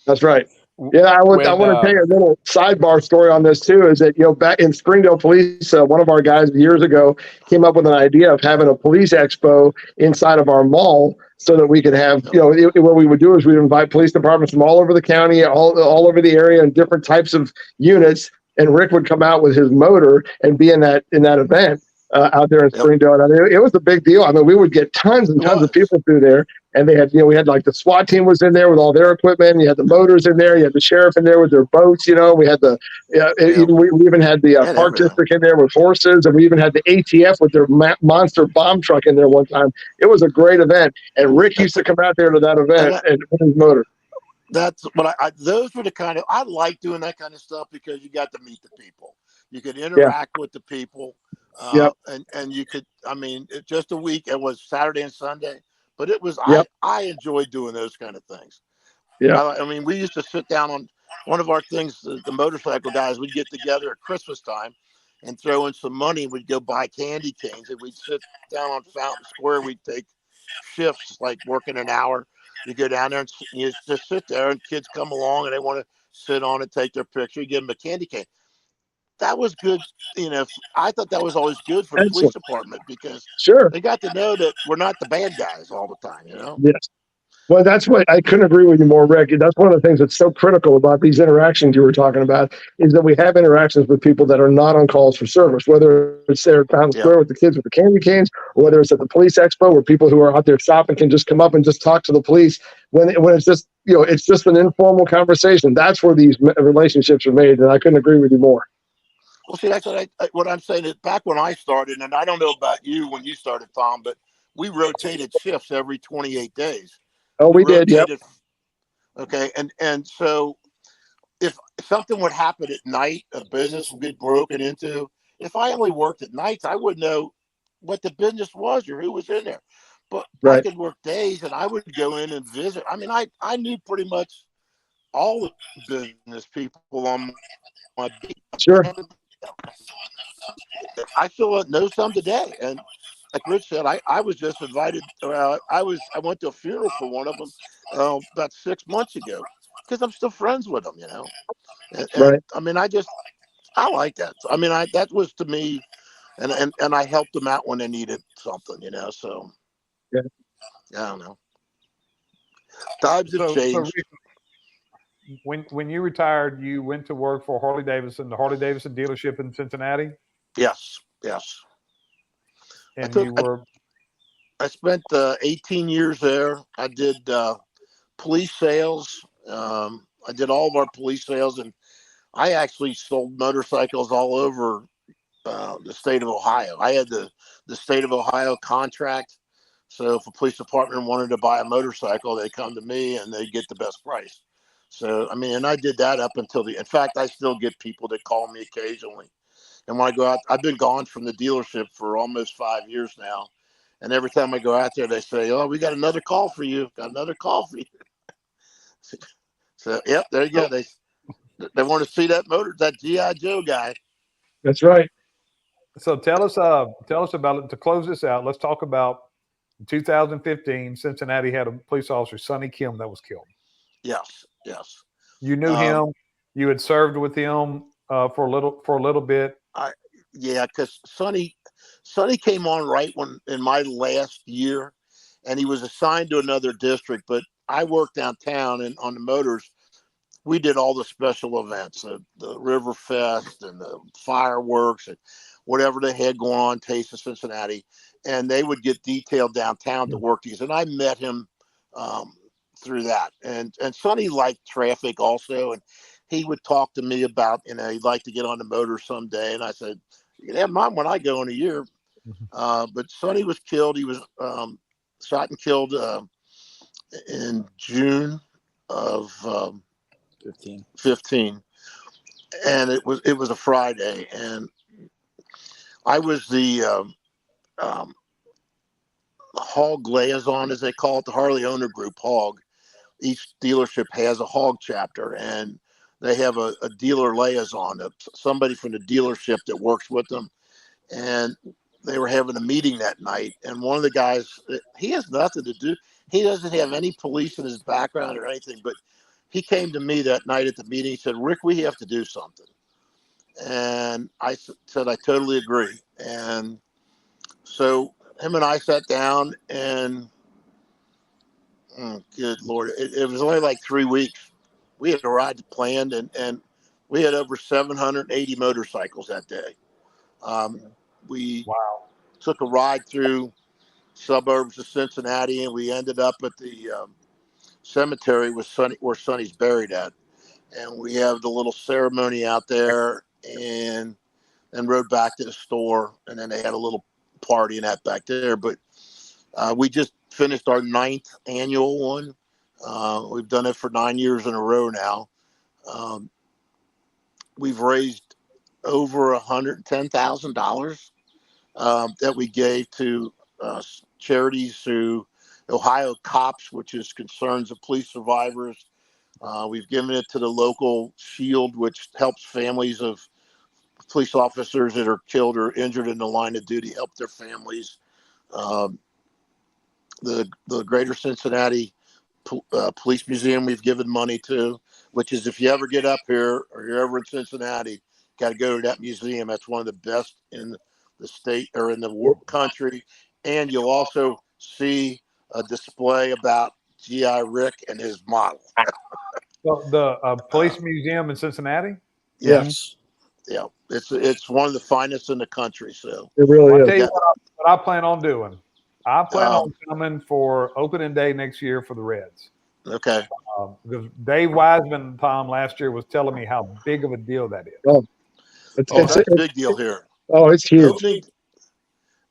[SPEAKER 4] That's right. Yeah, I want to tell you a little sidebar story on this too. Is that back in Springdale Police, one of our guys years ago came up with an idea of having a police expo inside of our mall, so that we could have what we would do is we would invite police departments from all over the county, all over the area, and different types of units. And Rick would come out with his motor and be in that event out there in Springdale. And I mean, it was a big deal. I mean, we would get tons and tons of people through there. And they had, we had like the SWAT team was in there with all their equipment. You had the motors in there. You had the sheriff in there with their boats. We had we even had the park district in there with horses, and we even had the ATF with their monster bomb truck in there one time. It was a great event, and Rick used to come out there to that event and with his motor.
[SPEAKER 3] That's what those were the kind of, I like doing that kind of stuff because you got to meet the people. You could interact with the people, and you could. I mean, just a week. It was Saturday and Sunday. But it was, I enjoyed doing those kind of things. Yeah. I mean, we used to sit down on one of our things, the motorcycle guys, we'd get together at Christmas time and throw in some money. We'd go buy candy canes, and we'd sit down on Fountain Square. We'd take shifts, like working an hour. You go down there and you just sit there, and kids come along and they want to sit on it, take their picture. You give them a candy cane. That was good. I thought that was always good for the police department because they got to know that we're not the bad guys all the time,
[SPEAKER 4] Yes. Well, that's what I couldn't agree with you more, Rick. That's one of the things that's so critical about these interactions you were talking about is that we have interactions with people that are not on calls for service, whether it's there at Fountain Square with the kids with the candy canes, or whether it's at the police expo where people who are out there shopping can just come up and just talk to the police when it's just, it's just an informal conversation. That's where these relationships are made. And I couldn't agree with you more.
[SPEAKER 3] Well, see, that's what I'm saying is back when I started, and I don't know about you when you started, Tom, but we rotated shifts every 28 days.
[SPEAKER 4] Oh, we did. Yep.
[SPEAKER 3] Okay. And so if something would happen at night, a business would get broken into. If I only worked at nights, I wouldn't know what the business was or who was in there. But I could work days and I would go in and visit. I mean, I knew pretty much all the business people on my beat.
[SPEAKER 4] Sure.
[SPEAKER 3] I still know some today, and like Rich said, I was just invited. I went to a funeral for one of them about 6 months ago because I'm still friends with them, And, I mean, I like that. I mean, that was to me, and I helped them out when they needed something, So I don't know. Times have changed.
[SPEAKER 1] So when you retired, you went to work for Harley Davidson, the Harley Davidson dealership in Cincinnati?
[SPEAKER 3] Yes.
[SPEAKER 1] And you were
[SPEAKER 3] I spent 18 years there. I did police sales. I did all of our police sales, and I actually sold motorcycles all over the state of Ohio. I had the state of Ohio contract. So if a police department wanted to buy a motorcycle, they come to me and they get the best price. So, I mean, and I did that up until in fact, I still get people that call me occasionally. And when I go out, I've been gone from the dealership for almost 5 years now. And every time I go out there, they say, "Oh, we got another call for you. Got another call for you." So, yep, there you go. They want to see that that GI Joe guy.
[SPEAKER 4] That's right.
[SPEAKER 1] So tell us about it. To close this out, let's talk about 2015. Cincinnati had a police officer, Sonny Kim, that was killed.
[SPEAKER 3] Yes, yes.
[SPEAKER 1] You knew him. You had served with him for a little bit.
[SPEAKER 3] Yeah, because Sonny came on right when in my last year, and he was assigned to another district. But I worked downtown, and on the motors, we did all the special events, the River Fest and the fireworks and whatever they had going on, Taste of Cincinnati, and they would get detailed downtown to work these. And I met him through that. And Sonny liked traffic also, and he would talk to me about, he'd like to get on the motor someday. And I said, "You can have mine when I go in a year." But Sonny was killed. He was shot and killed in June of 15, and it was a Friday, and I was the hog liaison, as they call it, the Harley owner group, hog. Each dealership has a hog chapter, and they have a dealer liaison, somebody from the dealership that works with them. And they were having a meeting that night, and one of the guys, he has nothing to do. He doesn't have any police in his background or anything, but he came to me that night at the meeting. He said, "Rick, we have to do something." And I said, "I totally agree." And so him and I sat down, and good Lord, it was only like 3 weeks. We had a ride planned, and we had over 780 motorcycles that day. We took a ride through suburbs of Cincinnati, and we ended up at the cemetery where Sonny's buried at. And we have the little ceremony out there, and then rode back to the store, and then they had a little party and that back there. But we just finished our 9th annual one. We've done it for 9 years in a row now. We've raised over $110,000 that we gave to charities through Ohio Cops, which is Concerns of Police Survivors. We've given it to the local Shield, which helps families of police officers that are killed or injured in the line of duty, help their families. The Greater Cincinnati Police Museum we've given money to, which is, if you ever get up here or you're ever in Cincinnati, got to go to that museum. That's one of the best in the state or in the country. And you'll also see a display about G.I. Rick and his model.
[SPEAKER 1] So the police museum in Cincinnati?
[SPEAKER 3] Yes. Yeah. It's one of the finest in the country. So
[SPEAKER 4] it really
[SPEAKER 1] I'll
[SPEAKER 4] is.
[SPEAKER 1] tell you what I plan on doing. I plan on coming for opening day next year for the Reds.
[SPEAKER 3] Okay.
[SPEAKER 1] Because Dave Wiseman, Tom, last year was telling me how big of a deal that is.
[SPEAKER 4] Oh,
[SPEAKER 3] That's a big deal here.
[SPEAKER 4] Oh, it's huge.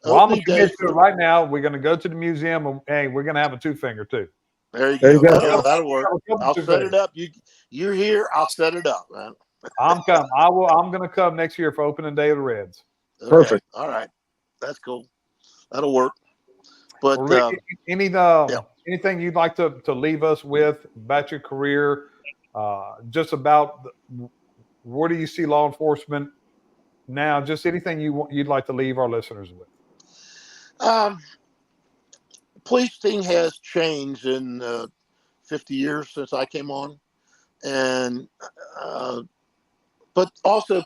[SPEAKER 1] Well, I'm going to commit to it right now. We're going to go to the museum, and hey, we're going to have a 2-finger too.
[SPEAKER 3] There you go. That'll work. I'll set it up. You're here. I'll set it up, man.
[SPEAKER 1] I'm coming. I'm going to come next year for opening day of the Reds.
[SPEAKER 3] Okay.
[SPEAKER 4] Perfect.
[SPEAKER 3] All right. That's cool. That'll work. But
[SPEAKER 1] well, Rick, anything you'd like to leave us with about your career, just about where do you see law enforcement now? Just anything you'd like to leave our listeners with.
[SPEAKER 3] Policing has changed in 50 years since I came on, and but also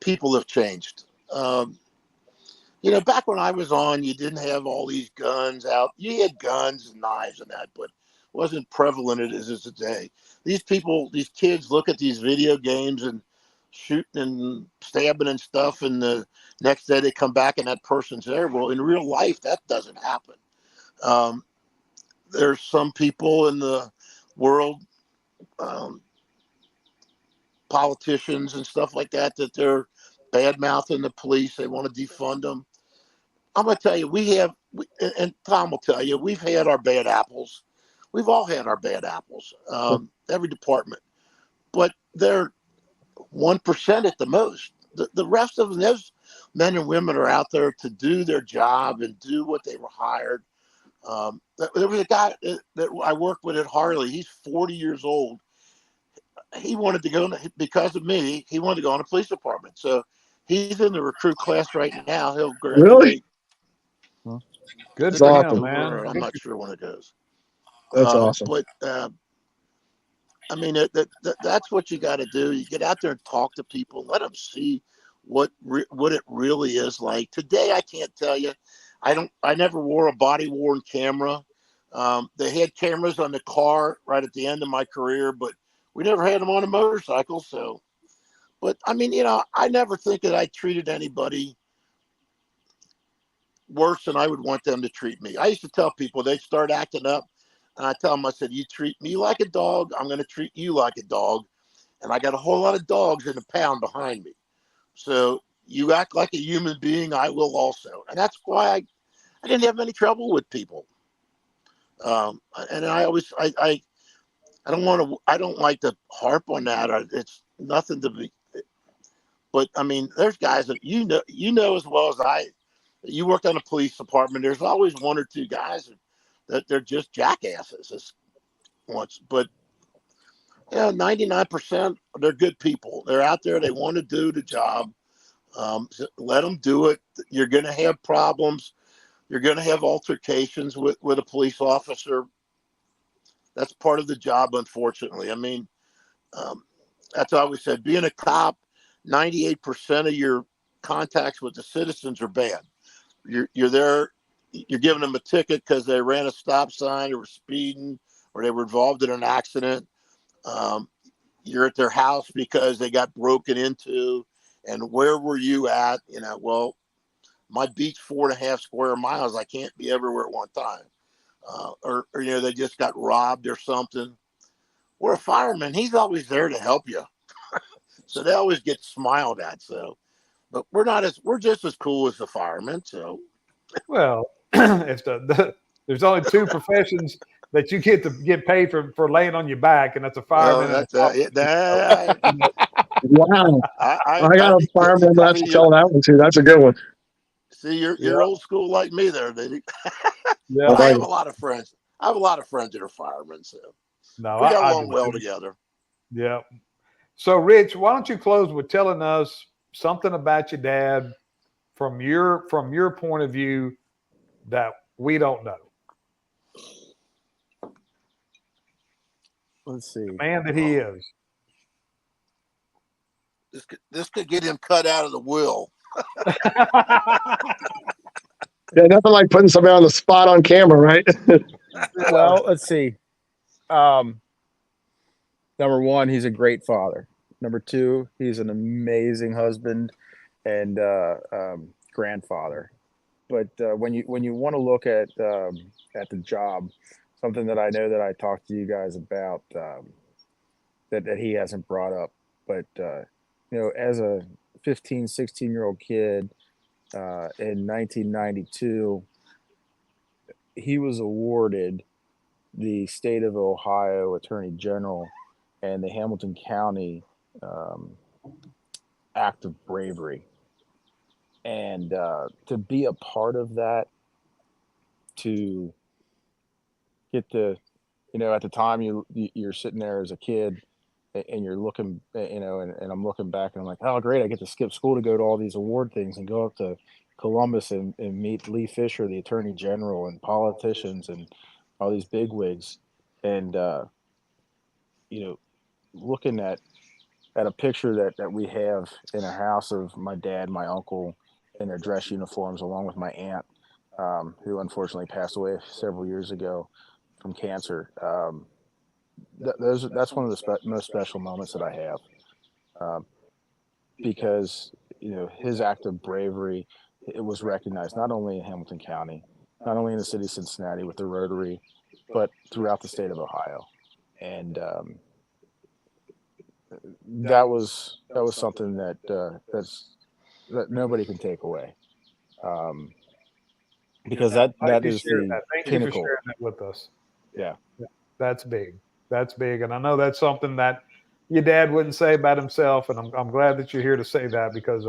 [SPEAKER 3] people have changed. Back when I was on, you didn't have all these guns out. You had guns and knives and that, but it wasn't prevalent as it is today. These kids look at these video games, and shooting and stabbing and stuff, and the next day they come back and that person's there. Well, in real life, that doesn't happen. There's some people in the world, politicians and stuff like that, that they're bad mouthing the police. They want to defund them. I'm going to tell you, and Tom will tell you, we've had our bad apples. We've all had our bad apples, every department. But they're 1% at the most. The rest of them, those men and women are out there to do their job and do what they were hired. There was a guy that I worked with at Harley. He's 40 years old. He wanted to go, because of me, he wanted to go in the police department. So he's in the recruit class right now. He'll graduate.
[SPEAKER 4] Really?
[SPEAKER 1] Good
[SPEAKER 4] That's
[SPEAKER 1] for
[SPEAKER 4] awesome.
[SPEAKER 1] him, man.
[SPEAKER 3] I'm not sure when it goes.
[SPEAKER 4] That's awesome.
[SPEAKER 3] But I mean, that's what you got to do. You get out there and talk to people, let them see what it really is like. Today, I can't tell you. I never wore a body-worn camera. They had cameras on the car right at the end of my career, but we never had them on a motorcycle. So, but I mean, I never think that I treated anybody worse than I would want them to treat me. I used to tell people, they start acting up, and I tell them, I said, you treat me like a dog, I'm going to treat you like a dog. And I got a whole lot of dogs in the pound behind me. So you act like a human being, I will also. And that's why I didn't have any trouble with people. And I always, I don't like to harp on that. It's nothing to be, but I mean, there's guys that, as well as I, you worked on a police department. There's always one or two guys that they're just jackasses once, but 99% they're good people. They're out there. They want to do the job. So let them do it. You're going to have problems. You're going to have altercations with a police officer. That's part of the job, unfortunately. I mean, that's why we said, being a cop, 98% of your contacts with the citizens are bad. You're there, you're giving them a ticket because they ran a stop sign or were speeding or they were involved in an accident. You're at their house because they got broken into. And where were you at? Well, my beach's 4.5 square miles. I can't be everywhere at one time. Or they just got robbed or something. We're a fireman. He's always there to help you. So they always get smiled at. So, but we're just as cool as the firemen. So,
[SPEAKER 1] well, it's there's only two professions that you get to get paid for laying on your back, and that's a fireman.
[SPEAKER 4] Wow. I got a fireman that I should tell that one too. That's a good one.
[SPEAKER 3] See, you're old school like me there, Diddy.
[SPEAKER 1] Yeah,
[SPEAKER 3] I have a lot of friends. I have a lot of friends that are firemen, so we got along well together.
[SPEAKER 1] Yeah. So, Rich, why don't you close with telling us something about your dad from your point of view that we don't know?
[SPEAKER 5] Let's see.
[SPEAKER 1] The man that he is.
[SPEAKER 3] This could get him cut out of the will.
[SPEAKER 4] Yeah, nothing like putting somebody on the spot on camera, right?
[SPEAKER 5] Well, let's see. Number one, he's a great father. Number two, he's an amazing husband and grandfather. But when you want to look at the job, something that I know that I talked to you guys about that he hasn't brought up, but as a 15, 16-year-old kid in 1992, he was awarded the state of Ohio Attorney General and the Hamilton County Act of Bravery. And to be a part of that, to get the, at the time you're sitting there as a kid and you're looking, and I'm looking back and I'm like, oh, great, I get to skip school to go to all these award things and go up to Columbus and meet Lee Fisher, the Attorney General, and politicians and all these bigwigs. And, looking at a picture that we have in a house of my dad, my uncle in their dress uniforms, along with my aunt, who unfortunately passed away several years ago from cancer. That's one of the most special moments that I have. because his act of bravery, it was recognized not only in Hamilton County, not only in the city of Cincinnati with the Rotary, but throughout the state of Ohio. And that was something that nobody can take away, because that is the
[SPEAKER 1] Thank you for
[SPEAKER 5] pinnacle.
[SPEAKER 1] sharing that with us.
[SPEAKER 5] Yeah.
[SPEAKER 1] That's big. That's big. And I know that's something that your dad wouldn't say about himself. And I'm glad that you're here to say that, because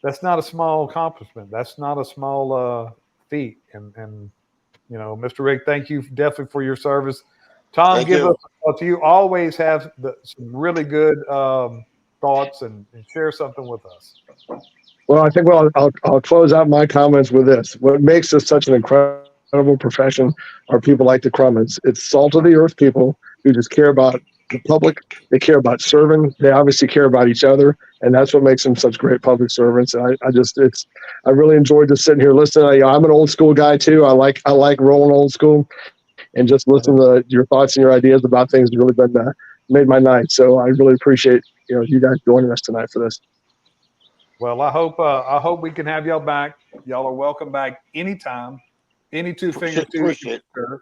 [SPEAKER 1] that's not a small accomplishment. That's not a small feat. And Mr. Rick, thank you definitely for your service. Tom,
[SPEAKER 3] Thank
[SPEAKER 1] give
[SPEAKER 3] you.
[SPEAKER 1] us a thought. You always have some really good thoughts and share something with us.
[SPEAKER 4] Well, I think I'll close out my comments with this. What makes this such an incredible profession are people like the Crummens. It's salt of the earth people who just care about the public. They care about serving. They obviously care about each other, and that's what makes them such great public servants. And I really enjoyed just sitting here listening. I'm an old school guy too. I like rolling old school, and just listening to your thoughts and your ideas about things has really been made my night. So I really appreciate you guys joining us tonight for this.
[SPEAKER 1] Well, I hope we can have y'all back. Y'all are welcome back anytime, any two finger
[SPEAKER 3] Appreciate it.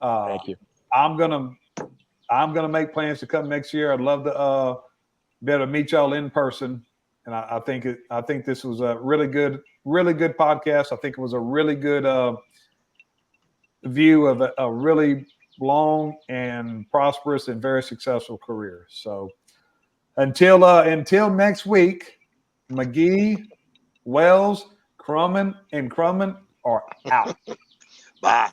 [SPEAKER 5] Thank you.
[SPEAKER 1] I'm gonna make plans to come next year. I'd love to be able to meet y'all in person. And I think this was a really good podcast. I think it was a really good view of a really long and prosperous and very successful career. So until next week, McGee, Wells, Krummen, and Krummen are out.
[SPEAKER 3] Bye.